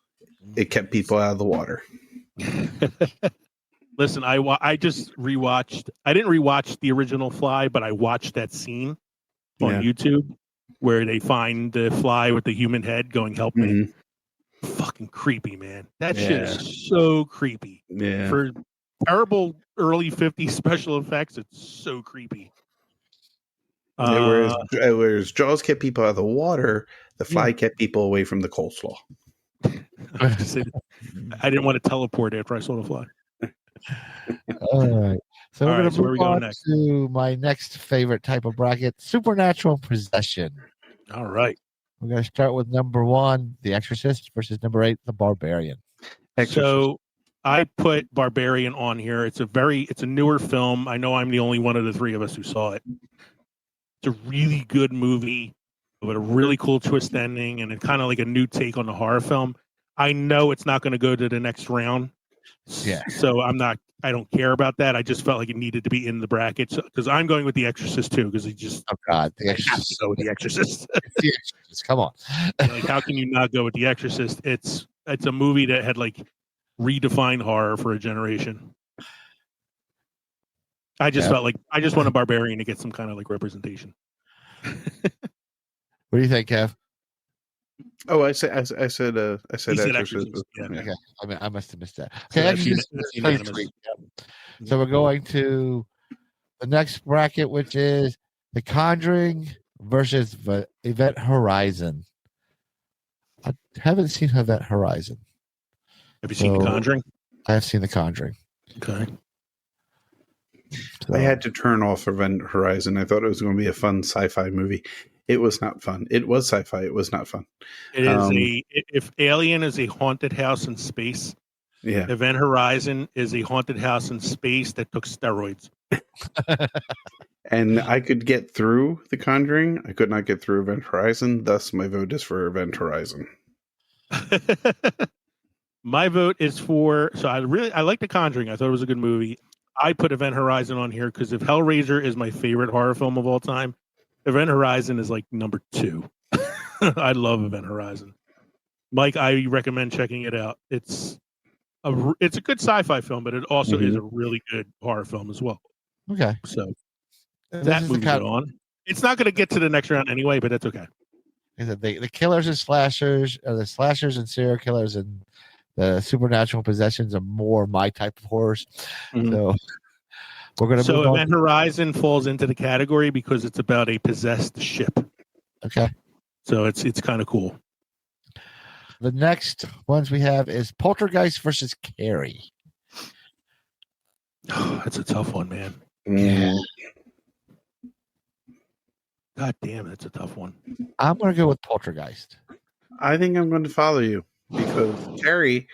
Speaker 3: It kept people out of the water.
Speaker 1: Listen, I just rewatched. I didn't rewatch the original Fly, but I watched that scene on
Speaker 3: Yeah.
Speaker 1: YouTube where they find the fly with the human head going, "Help me!"
Speaker 3: Mhm.
Speaker 1: Fucking creepy, man. That shit
Speaker 3: Yeah.
Speaker 1: is so creepy.
Speaker 3: Yeah.
Speaker 1: For terrible early '50s special effects, it's so creepy.
Speaker 3: Whereas Jaws kept people out of the water, the fly kept people away from the coleslaw.
Speaker 1: I didn't want to teleport after I saw the fly.
Speaker 2: All right. So we're
Speaker 1: All
Speaker 2: going
Speaker 1: right,
Speaker 2: to
Speaker 1: so where
Speaker 2: move
Speaker 1: we going
Speaker 2: on
Speaker 1: next?
Speaker 2: to my next favorite type of bracket, supernatural possession.
Speaker 1: All right.
Speaker 2: We're going to start with number 1, The Exorcist, versus number 8, The Barbarian.
Speaker 1: So I put Barbarian on here. It's a newer film. I know I'm the only one of the three of us who saw it. It's a really good movie with a really cool twist ending and it's kind of like a new take on the horror film. I know it's not going to go to the next round.
Speaker 2: Yeah.
Speaker 1: So I don't care about that. I just felt like it needed to be in the brackets because I'm going with The Exorcist too because
Speaker 2: Oh God, The
Speaker 1: have to
Speaker 2: Exorcist.
Speaker 1: go with The Exorcist.
Speaker 2: The Exorcist. Come on.
Speaker 1: Like, how can you not go with The Exorcist? It's a movie that had like redefined horror for a generation. I just felt like I just want a Barbarian to get some kind of like representation.
Speaker 2: What do you think, Kev?
Speaker 3: Oh, I said
Speaker 1: He said
Speaker 3: Exorcist.
Speaker 1: Exorcist, yeah.
Speaker 3: Yeah.
Speaker 2: Okay, I must have missed that.
Speaker 1: So
Speaker 2: Okay,
Speaker 1: that's
Speaker 2: Exorcist
Speaker 1: that's
Speaker 2: is
Speaker 1: unanimous.
Speaker 2: 23. Yep. So we're going to the next bracket, which is The Conjuring versus Event Horizon. I haven't seen Event Horizon.
Speaker 1: Have you seen The
Speaker 2: So-
Speaker 1: Conjuring?
Speaker 2: I have seen The Conjuring.
Speaker 1: Okay.
Speaker 2: So,
Speaker 3: I had to turn off Event Horizon. I thought it was going to be a fun sci-fi movie. It was not fun. It was sci-fi. It was not fun.
Speaker 1: It is if Alien is a haunted house in space,
Speaker 3: Yeah.
Speaker 1: Event Horizon is a haunted house in space that took steroids.
Speaker 3: And I could get through The Conjuring. I could not get through Event Horizon. Thus, my vote is for Event Horizon.
Speaker 1: My vote is for. So I like The Conjuring. I thought it was a good movie. I put Event Horizon on here because if Hellraiser is my favorite horror film of all time, Event Horizon is like number 2. I love Event Horizon. Mike, I recommend checking it out. It's a good sci-fi film, but it also is a really good horror film as well.
Speaker 2: okay.
Speaker 1: So
Speaker 2: This
Speaker 1: that
Speaker 2: is the
Speaker 1: movie's
Speaker 2: kind-
Speaker 1: on. It's not going to get to the next round anyway, but that's okay.
Speaker 2: is that the killers and slashers, or the slashers and serial killers and the supernatural possessions are more my type of horrors.
Speaker 1: Mhm.
Speaker 2: So we're going to
Speaker 1: So
Speaker 2: move on.
Speaker 1: Event Horizon falls into the category because it's about a possessed ship.
Speaker 2: Okay.
Speaker 1: So it's kind of cool.
Speaker 2: The next ones we have is Poltergeist versus Carrie.
Speaker 1: That's a tough one, man.
Speaker 2: Yeah.
Speaker 1: God damn, that's a tough one.
Speaker 2: I'm going to go with Poltergeist.
Speaker 3: I think I'm going to follow you because Carrie,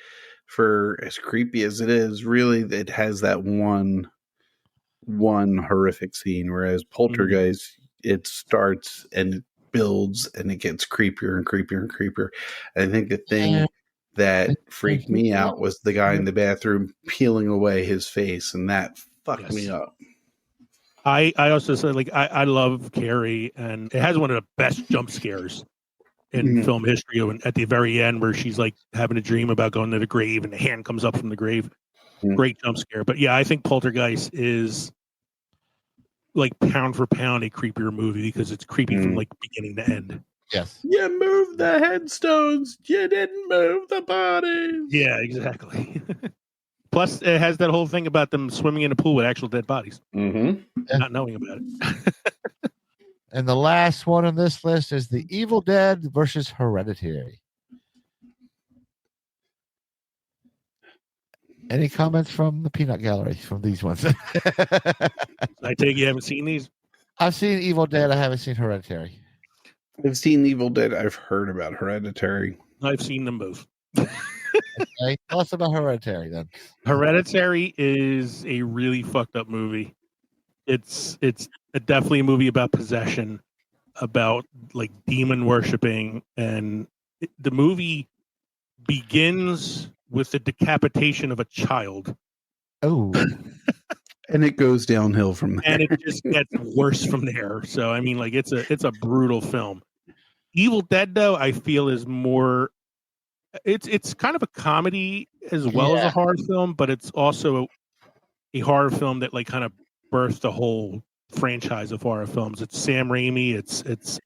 Speaker 3: for as creepy as it is, really it has that one horrific scene, whereas Poltergeist it starts and it builds and it gets creepier and creepier and creepier. And I think the thing that freaked me out was the guy in the bathroom peeling away his face, and that fucked me up.
Speaker 1: I also said, like, I love Carrie, and it has one of the best jump scares in film history. At the very end, where she's like having a dream about going to the grave, and the hand comes up from the grave. Great jump scare. But yeah, I think Poltergeist is like pound for pound a creepier movie because it's creepy from like beginning to end.
Speaker 2: Yes.
Speaker 3: You moved the headstones. You didn't move the bodies.
Speaker 1: Yeah, exactly. Plus, it has that whole thing about them swimming in a pool with actual dead bodies, not knowing about it.
Speaker 2: And the last one on this list is The Evil Dead versus Hereditary. Any comments from the peanut gallery from these ones?
Speaker 1: I take you haven't seen these?
Speaker 2: I've seen Evil Dead. I haven't seen Hereditary.
Speaker 3: I've seen Evil Dead. I've heard about Hereditary.
Speaker 1: I've seen them both.
Speaker 2: Okay. Tell us about Hereditary then.
Speaker 1: Hereditary is a really fucked up movie. It's definitely a movie about possession. about like demon worshiping, and the movie begins with the decapitation of a child,
Speaker 2: Oh,
Speaker 3: And it goes downhill from there.
Speaker 1: and it just gets worse from there. So I mean, like it's a brutal film. Evil Dead, though, I feel is more. It's kind of a comedy as well as a horror film, but it's also a horror film that like kind of birthed the whole franchise of horror films. It's Sam Raimi. It's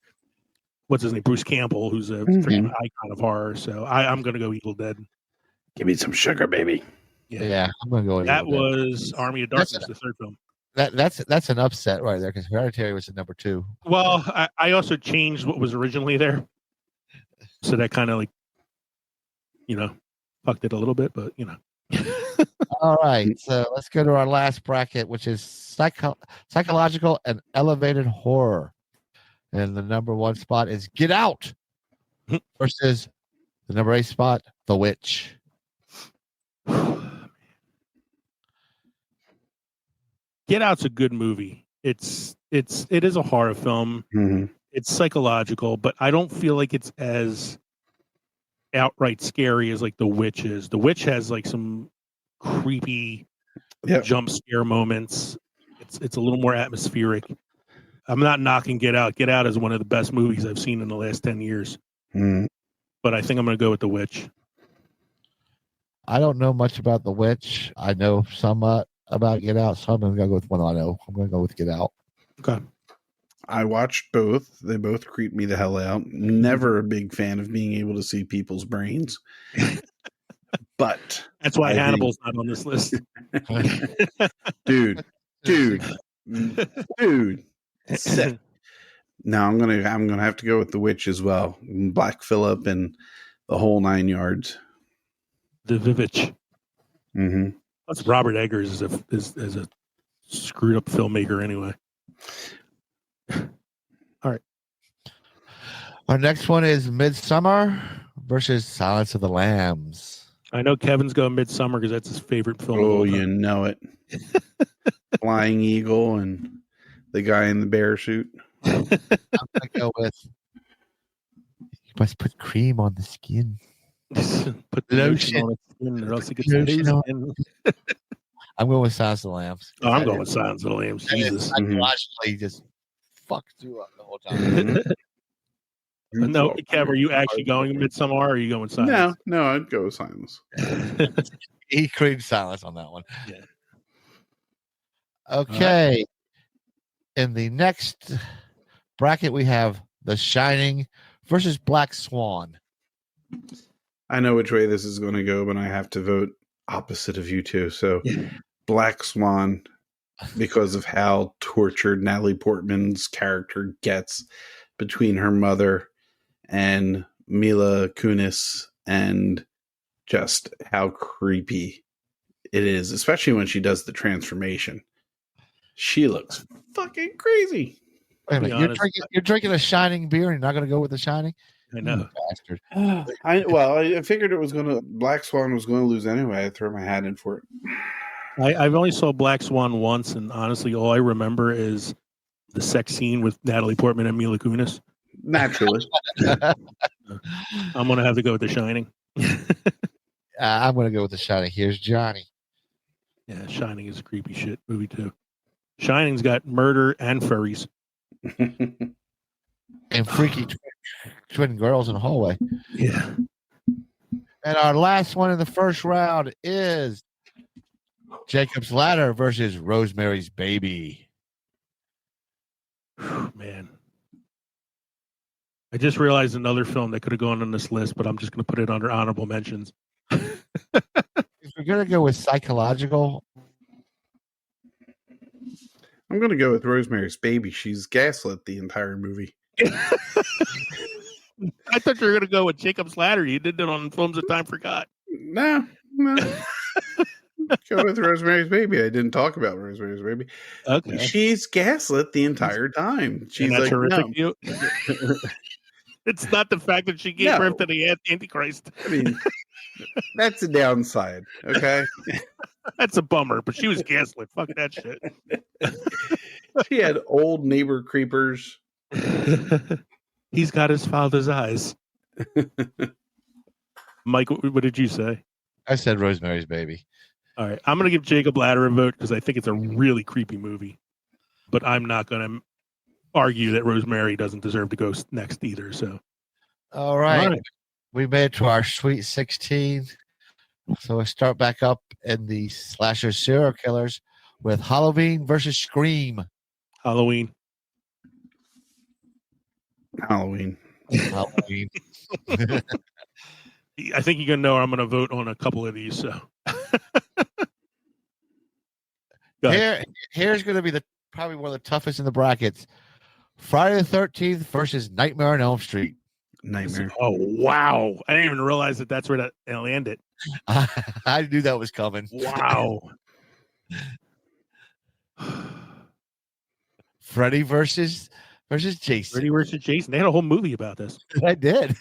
Speaker 1: what's his name, Bruce Campbell, who's a freaking icon of horror. So I'm gonna go Evil Dead.
Speaker 3: Give me some sugar, baby.
Speaker 2: yeah. I'm gonna go with
Speaker 1: That
Speaker 2: Evil Dead.
Speaker 1: was Army of Darkness, the third film.
Speaker 2: That's an upset right there because Hereditary was at number 2.
Speaker 1: Well, I also changed what was originally there, so that kind of like, fucked it a little bit. But
Speaker 2: All right, so let's go to our last bracket, which is psychological and elevated horror, and the number 1 spot is Get Out versus the number 8 spot, The Witch.
Speaker 1: Get Out's a good movie. It is a horror film.
Speaker 3: Mm-hmm.
Speaker 1: It's psychological, but I don't feel like it's as outright scary as like The Witch is. The Witch has like some creepy jump scare moments. It's a little more atmospheric. I'm not knocking Get Out. Get Out is one of the best movies I've seen in the last 10 years.
Speaker 3: Mm.
Speaker 1: But I think I'm going to go with The Witch.
Speaker 2: I don't know much about The Witch. I know somewhat about Get Out, so I'm going to go with one I know. I'm going to go with Get Out.
Speaker 1: Okay.
Speaker 3: I watched both. They both creeped me the hell out. Never a big fan of being able to see people's brains. But
Speaker 1: that's why Hannibal's not on this list.
Speaker 3: dude. Sick. No, I'm gonna have to go with The Witch as well. Black Phillip and the whole 9 yards.
Speaker 1: The Vivitch.
Speaker 3: Mm-hmm.
Speaker 1: That's Robert Eggers is a screwed up filmmaker anyway. All right.
Speaker 2: Our next one is Midsommar versus Silence of the Lambs.
Speaker 1: I know Kevin's going Midsommar because that's his favorite film.
Speaker 3: Oh, you know it. Flying Eagle and the guy in the bear suit.
Speaker 2: I'm going to go with you must put cream on the skin.
Speaker 1: Put the lotion on its skin or else it gets lotion.
Speaker 2: I'm going with Silence of the Lambs.
Speaker 1: Oh, I'm going with Silence of the Lambs. Jesus.
Speaker 2: Psychologically just fucks you up the whole time.
Speaker 1: No, Kev, are you actually going Midsommar or are you going Silence?
Speaker 3: No, I'd go with Silence.
Speaker 2: He created silence on that one.
Speaker 1: Yeah.
Speaker 2: Okay. Right. In the next bracket, we have The Shining versus Black Swan.
Speaker 3: I know which way this is going to go, but I have to vote opposite of you two. So Black Swan, because of how tortured Natalie Portman's character gets between her mother and Mila Kunis, and just how creepy it is, especially when she does the transformation. She looks fucking crazy.
Speaker 2: Wait a minute, you're drinking a Shining beer and you're not going to go with The Shining?
Speaker 1: I know.
Speaker 2: Bastard.
Speaker 3: I figured Black Swan was going to lose anyway. I throw my hat in for it.
Speaker 1: I've only saw Black Swan once, and honestly, all I remember is the sex scene with Natalie Portman and Mila Kunis.
Speaker 3: Naturally.
Speaker 1: I'm going to have to go with The Shining.
Speaker 2: I'm going to go with The Shining. Here's Johnny.
Speaker 1: Yeah, Shining is a creepy shit movie, too. Shining's got murder and furries.
Speaker 2: And freaky twin girls in the hallway.
Speaker 1: Yeah.
Speaker 2: And our last one in the first round is Jacob's Ladder versus Rosemary's Baby.
Speaker 1: Man. I just realized another film that could have gone on this list, but I'm just going to put it under honorable mentions.
Speaker 2: If we're going to go with psychological,
Speaker 3: I'm going to go with Rosemary's Baby. She's gaslit the entire movie.
Speaker 1: I thought you were going to go with Jacob's Ladder. You did it on Films That Time Forgot.
Speaker 3: No. Go with Rosemary's Baby. I didn't talk about Rosemary's Baby.
Speaker 1: Okay.
Speaker 3: She's gaslit the entire time. She's like, no.
Speaker 1: It's not the fact that she gave birth to the Antichrist.
Speaker 3: I mean, that's a downside. Okay.
Speaker 1: That's a bummer, but she was gaslit. Fuck that shit.
Speaker 3: She had old neighbor creepers
Speaker 1: He's got his father's eyes. Mike, what did you say?
Speaker 2: I said Rosemary's Baby.
Speaker 1: All right. I'm going to give Jacob Ladder a vote because I think it's a really creepy movie. But I'm not going to argue that Rosemary doesn't deserve to go next either. So,
Speaker 2: All right. We made it to our Sweet 16. So we start back up in the slasher serial killers with Halloween versus Scream.
Speaker 1: Halloween.
Speaker 2: Halloween.
Speaker 1: I think you're going to know I'm going to vote on a couple of these. So,
Speaker 2: here's going to be probably one of the toughest in the brackets. Friday the 13th versus Nightmare on Elm Street.
Speaker 3: Nightmare.
Speaker 1: Oh, wow. I didn't even realize that that's where that landed.
Speaker 2: I knew that was coming.
Speaker 1: Wow.
Speaker 2: Freddy versus Jason.
Speaker 1: Freddy versus Jason. They had a whole movie about this.
Speaker 2: I did.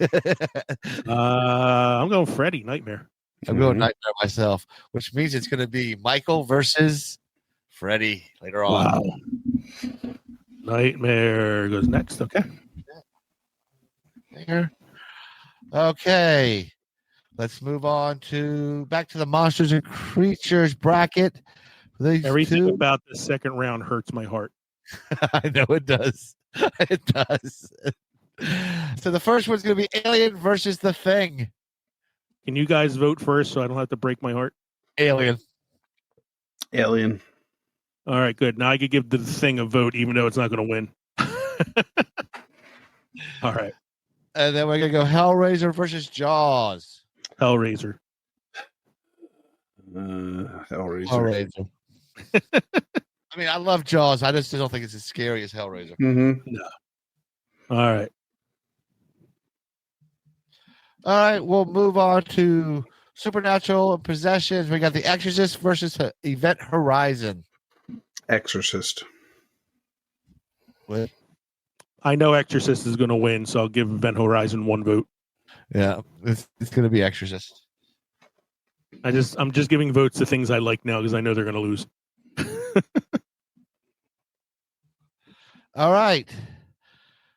Speaker 1: I'm going Freddy, Nightmare.
Speaker 2: I'm going Nightmare myself, which means it's going to be Michael versus Freddy later on.
Speaker 1: Wow. Nightmare goes next. Okay.
Speaker 2: There. Okay. Let's move on back to the Monsters and Creatures bracket.
Speaker 1: Everything about the second round hurts my heart.
Speaker 2: I know it does. It does. So the first one's going to be Alien versus The Thing.
Speaker 1: Can you guys vote first so I don't have to break my heart?
Speaker 2: Alien.
Speaker 1: All right, good. Now I could give The Thing a vote even though it's not going to win. All right.
Speaker 2: And then we're going to go Hellraiser versus Jaws.
Speaker 1: Hellraiser.
Speaker 2: Hellraiser. I mean, I love Jaws. I just don't think it's as scary as Hellraiser.
Speaker 3: Mm-hmm.
Speaker 1: No. All right.
Speaker 2: All right, we'll move on to Supernatural and Possessions. We got The Exorcist versus Event Horizon.
Speaker 3: Exorcist.
Speaker 2: What?
Speaker 1: I know Exorcist is going to win, so I'll give Event Horizon one vote.
Speaker 2: Yeah, it's going to be Exorcist.
Speaker 1: I'm just giving votes to things I like now because I know they're going to lose.
Speaker 2: All right.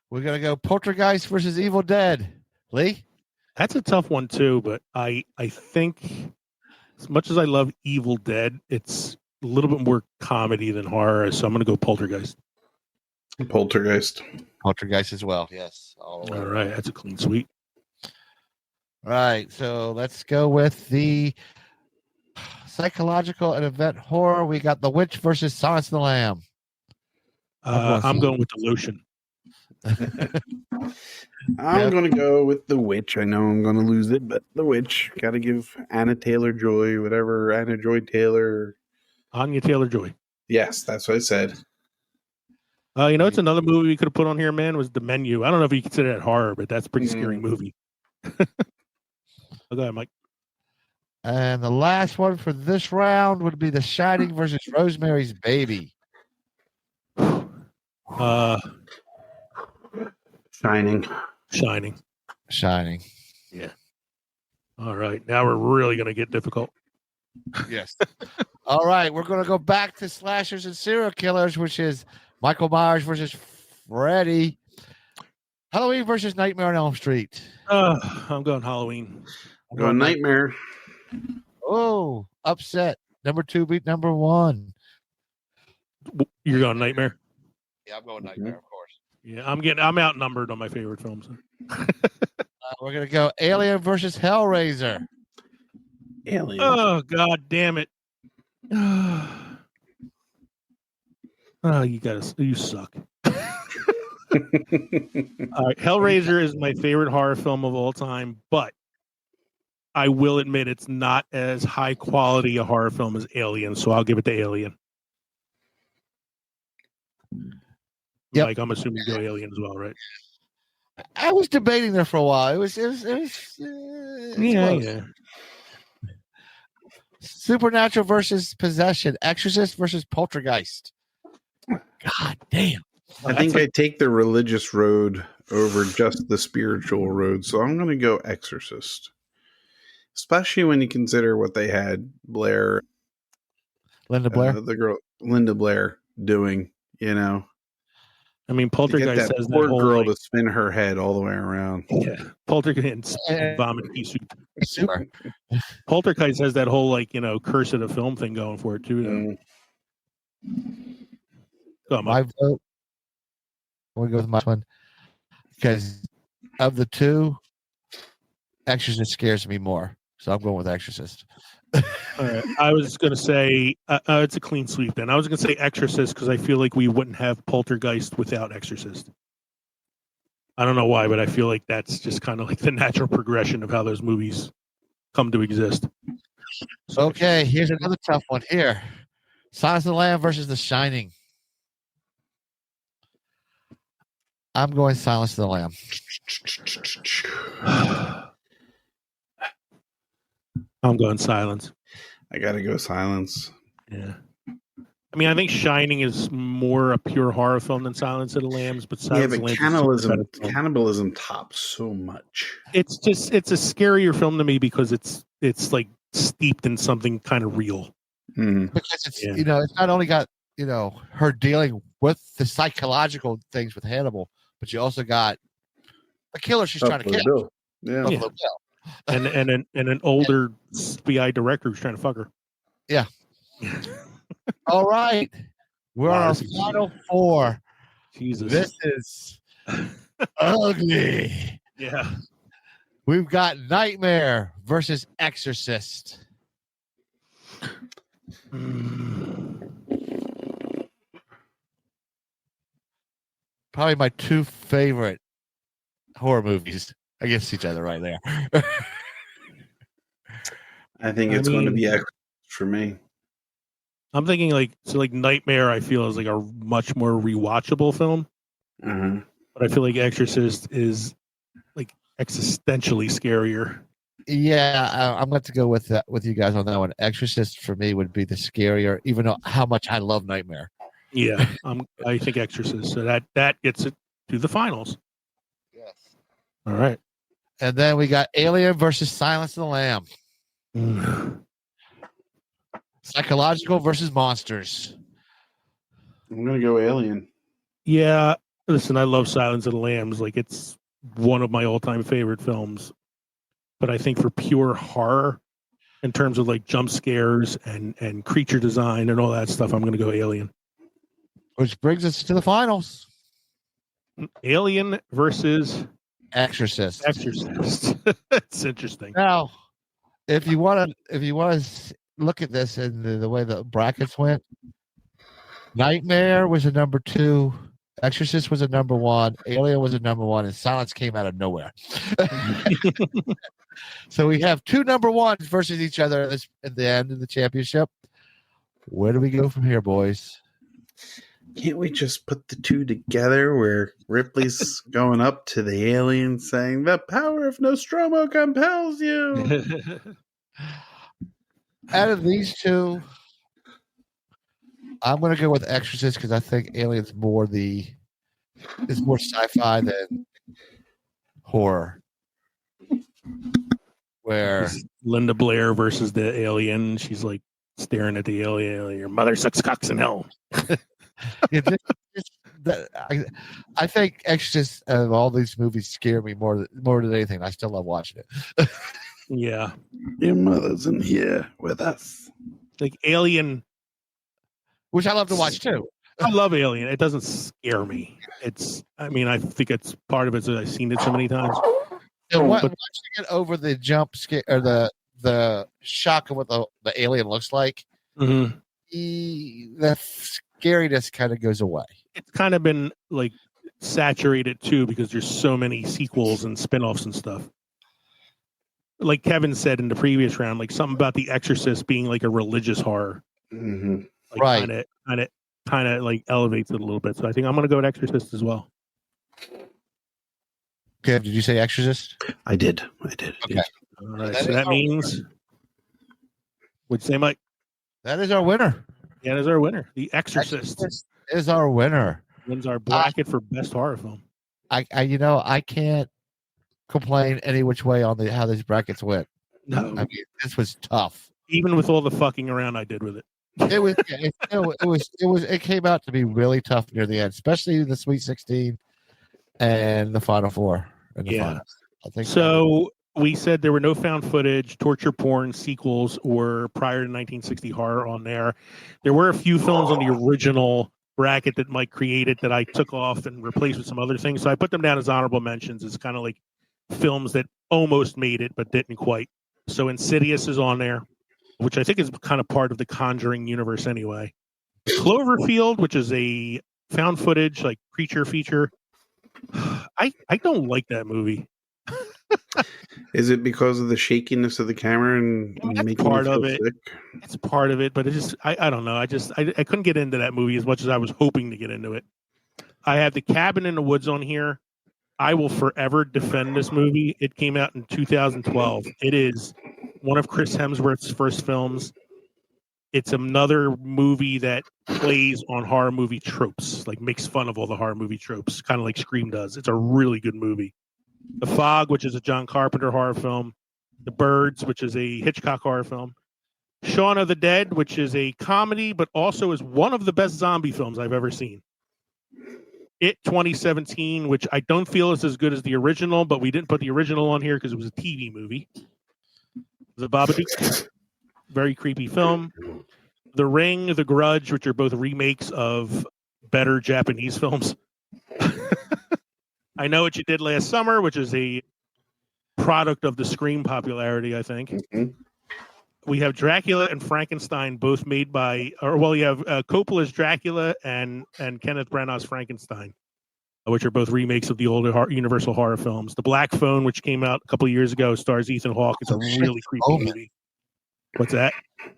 Speaker 2: We're going to go Poltergeist versus Evil Dead. Lee?
Speaker 1: That's a tough one too, but I think as much as I love Evil Dead, it's a little bit more comedy than horror, so I'm going to go Poltergeist.
Speaker 3: Poltergeist
Speaker 2: as well, yes.
Speaker 1: All right, that's a clean sweep.
Speaker 2: All right, so let's go with the psychological and event horror. We got The Witch versus Silence of the Lamb.
Speaker 1: I'm going with The Lotion.
Speaker 3: I'm going to go with The Witch. I know I'm going to lose it, but The Witch. Got to give Anna Taylor-Joy, whatever, Anna Joy Taylor.
Speaker 1: Anya Taylor-Joy.
Speaker 3: Yes, that's what I said.
Speaker 1: It's another movie we could have put on here, man, was The Menu. I don't know if you consider that horror, but that's a pretty scary movie. Go ahead, Mike.
Speaker 2: And the last one for this round would be The Shining versus Rosemary's Baby.
Speaker 3: Shining.
Speaker 1: Yeah. All right. Now we're really going to get difficult.
Speaker 2: Yes. All right. We're going to go back to slashers and serial killers, which is Michael Myers versus Freddy. Halloween versus Nightmare on Elm Street.
Speaker 1: I'm going Halloween.
Speaker 3: I'm going Nightmare.
Speaker 2: Oh, upset. Number 2 beat number 1.
Speaker 1: You're going Nightmare?
Speaker 2: Yeah, I'm going Nightmare, of course.
Speaker 1: Yeah, I'm outnumbered on my favorite films.
Speaker 2: We're going to go Alien versus Hellraiser.
Speaker 3: Alien.
Speaker 1: Oh, God damn it. You suck. All right, Hellraiser is my favorite horror film of all time, but I will admit it's not as high quality a horror film as Alien, so I'll give it to Alien.
Speaker 2: Yep.
Speaker 1: Like, I'm assuming you go Alien as well, right?
Speaker 2: I was debating there for a while. It was
Speaker 1: Yeah.
Speaker 2: Supernatural versus Possession. Exorcist versus Poltergeist. God damn.
Speaker 3: I think I take the religious road over just the spiritual road, so I'm going to go Exorcist. Especially when you consider what they had
Speaker 2: Linda Blair.
Speaker 3: the girl Linda Blair doing,
Speaker 1: I mean,
Speaker 3: To get
Speaker 1: Poltergeist
Speaker 3: that
Speaker 1: has that
Speaker 3: poor
Speaker 1: whole
Speaker 3: girl
Speaker 1: like,
Speaker 3: to spin her head all the way around.
Speaker 1: yeah, Poltergeist and
Speaker 2: And-
Speaker 1: vomit pea soup.
Speaker 2: Super.
Speaker 1: Poltergeist has that whole like curse of the film thing going for it too. Though. Go on,
Speaker 2: My
Speaker 1: Mike.
Speaker 2: vote. I'm going to go with my one because of the two, Exorcist scares me more. So I'm going with Exorcist.
Speaker 1: All right. I was going to say it's a clean sweep. Then I was going to say Exorcist because I feel like we wouldn't have Poltergeist without Exorcist. I don't know why, but I feel like that's just kind of like the natural progression of how those movies come to exist. So
Speaker 2: Okay, here's another tough one here. Silence of the Lamb versus The Shining. I'm going Silence of the Lamb.
Speaker 1: I'm going Silence.
Speaker 3: I gotta go Silence.
Speaker 1: Yeah. I mean, I think Shining is more a pure horror film than Silence of the Lambs, but
Speaker 3: Yeah,
Speaker 1: Silence
Speaker 3: but
Speaker 1: of the Lambs is a super
Speaker 3: cannibalism,
Speaker 1: better film.
Speaker 3: cannibalism tops so much.
Speaker 1: It's a scarier film to me because it's like steeped in something kind of real.
Speaker 2: Because it's
Speaker 1: Yeah.
Speaker 2: it's not only got her dealing with the psychological things with Hannibal, but you also got a killer she's trying to
Speaker 3: Buffalo
Speaker 2: kill.
Speaker 3: Bill. Yeah.
Speaker 2: Buffalo Bill.
Speaker 1: And an older SBI director who's trying to fuck her.
Speaker 2: Yeah. All right. We're on our
Speaker 1: Wow, this is-
Speaker 2: final four.
Speaker 1: Jesus.
Speaker 2: This is ugly.
Speaker 1: Yeah.
Speaker 2: We've got Nightmare versus Exorcist. Probably my two favorite horror movies against each other right there.
Speaker 3: I think
Speaker 1: I
Speaker 3: it's going to
Speaker 1: mean-
Speaker 3: be Exorcist for me.
Speaker 1: I'm thinking like Nightmare I feel is like a much more rewatchable film,
Speaker 3: Uh-huh.
Speaker 1: but I feel like Exorcist is like existentially scarier.
Speaker 2: Yeah, I'm going to go with that with you guys on that one. Exorcist for me would be the scarier, even though how much I love Nightmare.
Speaker 1: Yeah. I think Exorcist. So that gets it to the finals.
Speaker 2: Yes.
Speaker 1: All right.
Speaker 2: And then we got Alien versus Silence of the Lamb. Psychological versus monsters.
Speaker 3: I'm going to go Alien.
Speaker 1: Yeah, listen, I love Silence of the Lambs. Like it's one of my all-time favorite films. But I think for pure horror, in terms of like jump scares and creature design and all that stuff, I'm going to go Alien.
Speaker 2: Which brings us to the finals.
Speaker 1: Alien versus
Speaker 2: Exorcist.
Speaker 1: Exorcist. It's interesting.
Speaker 2: Now, if you want to look at this in the way the brackets went, Nightmare was a number 2, Exorcist was a number 1, Alien was a number 1, and Silence came out of nowhere. So we have two number 1s versus each other at the end of the championship. Where do we go from here, boys?
Speaker 3: Can't we just put the two together where Ripley's going up to the alien saying, "The power of Nostromo compels you"?
Speaker 2: Out of these two, I'm going to go with Exorcist because I think Alien's more sci-fi than horror. Where
Speaker 1: Linda Blair versus the alien. She's like staring at the alien. Your mother sucks cocks in hell.
Speaker 2: I think Exorcist of all these movies scare me more than anything. I still love watching it.
Speaker 1: Yeah.
Speaker 3: Your mother's in here with us.
Speaker 1: Like Alien.
Speaker 2: Which I love to watch too.
Speaker 1: I love Alien. It doesn't scare me. I think it's part of it that I've seen it so many times.
Speaker 2: And
Speaker 1: But-
Speaker 2: once you get over the jump scare or the shock of what the alien looks like,
Speaker 1: Mhm.
Speaker 2: the scariness kind of goes away.
Speaker 1: It's kind of been like saturated too because there's so many sequels and spin-offs and stuff. Like Kevin said in the previous round, like something about The Exorcist being like a religious horror.
Speaker 3: Mm-hmm.
Speaker 1: Like
Speaker 2: Right.
Speaker 1: Kind of like elevates it a little bit. So I think I'm going to go with Exorcist as well.
Speaker 2: Kev, did you say Exorcist?
Speaker 3: I did.
Speaker 2: Okay.
Speaker 1: All right.
Speaker 2: That
Speaker 1: So
Speaker 2: is
Speaker 1: that
Speaker 2: our
Speaker 1: means, would you say, Mike?
Speaker 2: That is our winner.
Speaker 1: Yeah, is our winner. The Exorcist
Speaker 2: Exorcist is our winner.
Speaker 1: wins our bracket for best horror film.
Speaker 2: I can't complain any which way on how these brackets went.
Speaker 1: No,
Speaker 2: I mean, this was tough.
Speaker 1: even with all the fucking around I did with it.
Speaker 2: It was. It came out to be really tough near the end, especially the Sweet 16 and the Final Four and the
Speaker 1: Yeah.
Speaker 2: finals. I think
Speaker 1: So we said there were no found footage, torture porn, sequels, or prior to 1960 horror on there. There were a few films on the original bracket that Mike created that I took off and replaced with some other things. So I put them down as honorable mentions. It's kind of like films that almost made it but didn't quite. So Insidious is on there, which I think is kind of part of the Conjuring universe anyway. Cloverfield, which is a found footage like creature feature. I don't like that movie.
Speaker 3: Is it because of the shakiness of the camera and
Speaker 1: That's
Speaker 3: making
Speaker 1: part
Speaker 3: you feel
Speaker 1: of it.
Speaker 3: sick?
Speaker 1: It's part of it, but it just I don't know. I couldn't get into that movie as much as I was hoping to get into it. I have The Cabin in the Woods on here. I will forever defend this movie. It came out in 2012. It is one of Chris Hemsworth's first films. It's another movie that plays on horror movie tropes, like makes fun of all the horror movie tropes, kind of like Scream does. It's a really good movie. The Fog, which is a John Carpenter horror film. The Birds, which is a Hitchcock horror film. Shaun of the Dead, which is a comedy, but also is one of the best zombie films I've ever seen. It 2017, which I don't feel is as good as the original, but we didn't put the original on here because it was a TV movie. The Babadook, very creepy film. The Ring, The Grudge, which are both remakes of better Japanese films. I Know What You Did Last Summer, which is a product of the Scream popularity, I think.
Speaker 3: Mm-hmm.
Speaker 1: We have Dracula and Frankenstein, both made by, you have Coppola's Dracula and Kenneth Branagh's Frankenstein, which are both remakes of the older Universal horror films. The Black Phone, which came out a couple of years ago, stars Ethan Hawke. It's a really creepy movie. What's that?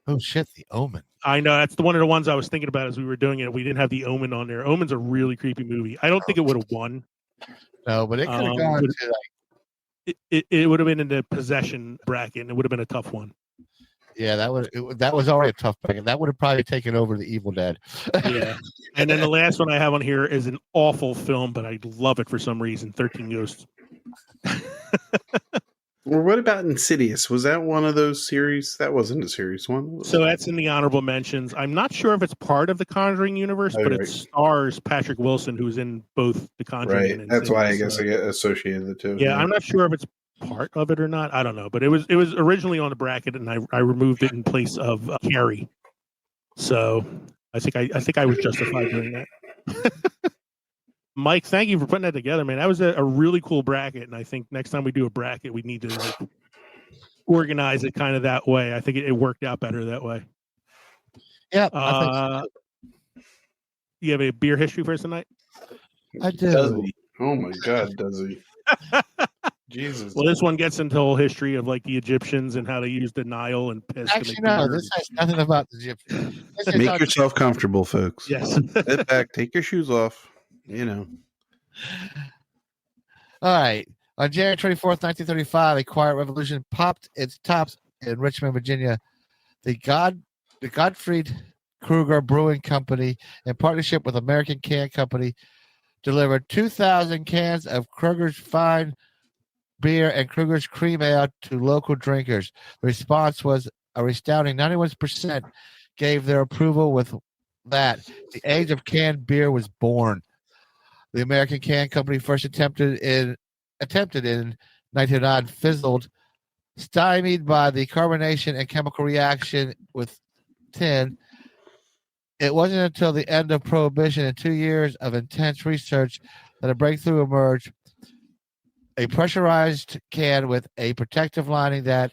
Speaker 2: Oh shit, The Omen.
Speaker 1: I know that's one of the ones I was thinking about as we were doing it. We didn't have The Omen on there. Omen's a really creepy movie. I don't think it would have won.
Speaker 2: No, but it could have gone to like.
Speaker 1: It would have been in the possession bracket, and it would have been a tough one.
Speaker 2: Yeah, that was already a tough pick, and that would have probably taken over The Evil Dead.
Speaker 1: Yeah, and then the last one I have on here is an awful film, but I love it for some reason. 13 Ghosts.
Speaker 3: Or what about Insidious? Was that one of those series? That wasn't a series one.
Speaker 1: So that's in the honorable mentions. I'm not sure if it's part of the Conjuring universe, but it stars Patrick Wilson, who's in both the Conjuring.
Speaker 3: Right. That's why I guess I get associated the two.
Speaker 1: Yeah, I'm not sure if it's part of it or not. I don't know, but it was originally on the bracket, and I removed it in place of Carrie. So I think I was justified doing that. Mike, thank you for putting that together, man. That was a really cool bracket, and I think next time we do a bracket, we need to organize it kind of that way. I think it worked out better that way.
Speaker 2: Yeah. I think so.
Speaker 1: You have a beer history for us tonight?
Speaker 2: I do.
Speaker 3: Does he? Oh my God, does he? Jesus.
Speaker 1: Well, this one gets into the whole history of like the Egyptians and how they used the Nile and piss.
Speaker 2: Actually, no, this has nothing about the Egyptians.
Speaker 3: Make yourself comfortable, folks.
Speaker 1: Yes.
Speaker 3: Sit back, take your shoes off. You know.
Speaker 2: All right. On January 24th, 1935, a quiet revolution popped its tops in Richmond, Virginia. The Gottfried Kruger Brewing Company, in partnership with American Can Company, delivered 2,000 cans of Kruger's fine beer and Kruger's cream ale to local drinkers. The response was a astounding 91% gave their approval. With that, the age of canned beer was born. The American Can Company first attempted in 1909, fizzled, stymied by the carbonation and chemical reaction with tin. It wasn't until the end of Prohibition and 2 years of intense research that a breakthrough emerged: a pressurized can with a protective lining that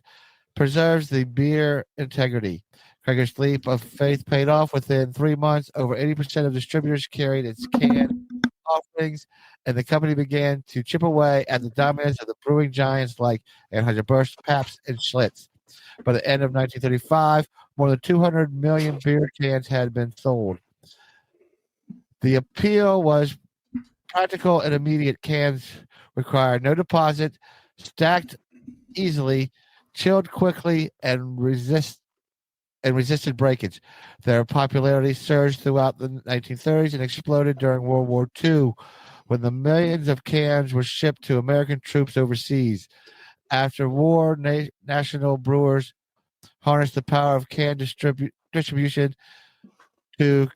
Speaker 2: preserves the beer integrity. Krager's leap of faith paid off. Within 3 months, over 80% of distributors carried its can offerings, and the company began to chip away at the dominance of the brewing giants like Anheuser-Busch, Pabst, and Schlitz. By the end of 1935, more than 200 million beer cans had been sold. The appeal was practical and immediate. Cans required no deposit, stacked easily, chilled quickly, and resisted breakage. Their popularity surged throughout the 1930s and exploded during World War II, when the millions of cans were shipped to American troops overseas. After war, national brewers harness the power of can distribution to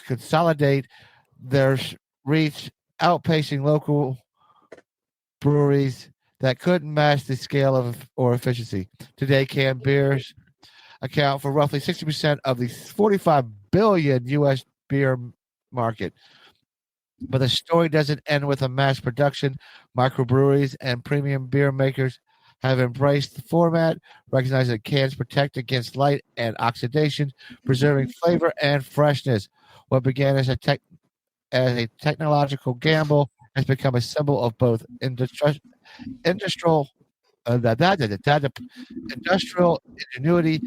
Speaker 2: consolidate their reach, outpacing local breweries that couldn't match the scale of or efficiency. Today, canned beers account for roughly 60% of the 45 billion U.S. beer market. But the story doesn't end with a mass production. Microbreweries and premium beer makers have embraced the format, recognizing that cans protect against light and oxidation, preserving flavor and freshness. What began as a technological gamble has become a symbol of both industrial ingenuity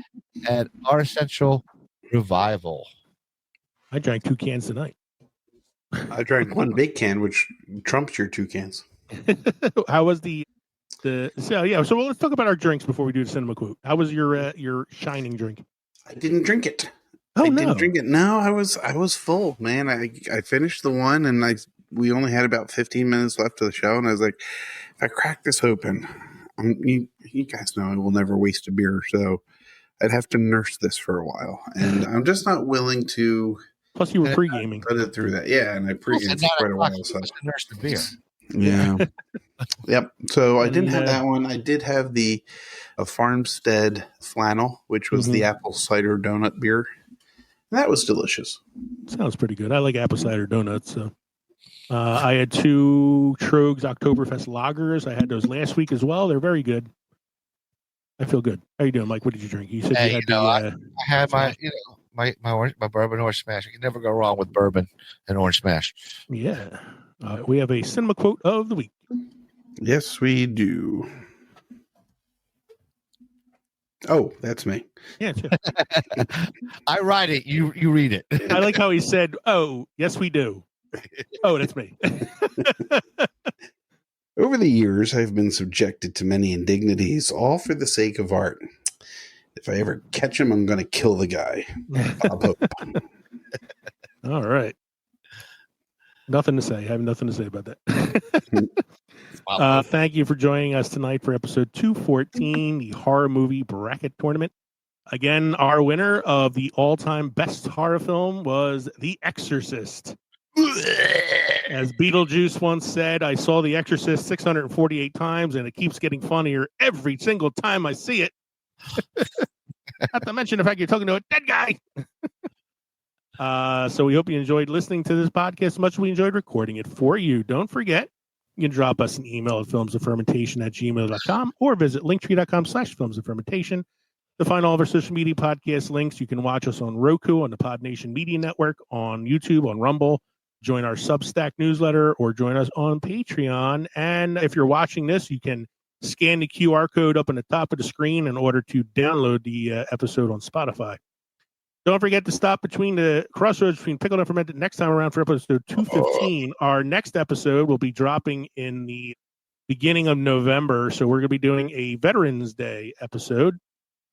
Speaker 2: and artisanal revival.
Speaker 1: I drank 2 cans tonight.
Speaker 3: I drank one big can, which trumps your 2 cans.
Speaker 1: How was the so yeah? So let's talk about our drinks before we do the cinema quote. How was your shining drink?
Speaker 3: I didn't drink it.
Speaker 1: Oh,
Speaker 3: I
Speaker 1: no.
Speaker 3: didn't drink it. No, I was full, man. I finished the one, and we only had about 15 minutes left of the show, and I was like, if I crack this open, you guys know I will never waste a beer, so I'd have to nurse this for a while, and I'm just not willing to.
Speaker 1: Plus, you were pre-gaming.
Speaker 3: Put it through that, yeah, and I pre-gamed for quite a while. So
Speaker 2: nurse the beer.
Speaker 3: Yeah. Yep. So I didn't have that one. I did have a Farmstead Flannel, which was the apple cider donut beer. That was delicious.
Speaker 1: Sounds pretty good. I like apple cider donuts. So I had 2 Trogs Oktoberfest lagers. I had those last week as well. They're very good. I feel good. How you doing, Mike? What did you drink? You said you had
Speaker 2: I had my bourbon orange smash. You can never go wrong with bourbon and orange smash.
Speaker 1: Yeah. We have a cinema quote of the week.
Speaker 3: Yes, we do. Oh, that's me.
Speaker 1: Yeah, sure.
Speaker 2: I write it. You read it.
Speaker 1: I like how he said, "Oh, yes, we do." Oh, that's me.
Speaker 3: Over the years, I've been subjected to many indignities, all for the sake of art. If I ever catch him, I'm going to kill the guy. Bob Hope.
Speaker 1: All right. Nothing to say. I have nothing to say about that. Thank you for joining us tonight for episode 214, the horror movie bracket tournament. Again, our winner of the all-time best horror film was The Exorcist. As Beetlejuice once said, I saw The Exorcist 648 times, and it keeps getting funnier every single time I see it. Not to mention the fact you're talking to a dead guy. So we hope you enjoyed listening to this podcast as much as we enjoyed recording it for you. Don't forget, you can drop us an email at filmsoffermentation@gmail.com or visit linktree.com/filmsoffermentation to find all of our social media podcast links. You can watch us on Roku, on the Podnation Media Network, on YouTube, on Rumble, join our Substack newsletter, or join us on Patreon. And if you're watching this, you can scan the QR code up on the top of the screen in order to download the episode on Spotify. Don't forget to stop between the crossroads between Pickled and Fermented next time around for episode 215. Our next episode will be dropping in the beginning of November. So we're going to be doing a Veterans Day episode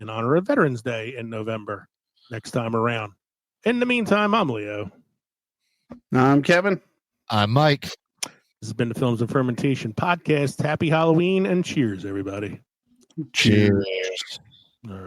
Speaker 1: in honor of Veterans Day in November next time around. In the meantime, I'm Leo.
Speaker 3: I'm Kevin.
Speaker 2: I'm Mike.
Speaker 1: This has been the Films of Fermentation podcast. Happy Halloween and cheers, everybody.
Speaker 2: Cheers.
Speaker 1: All right.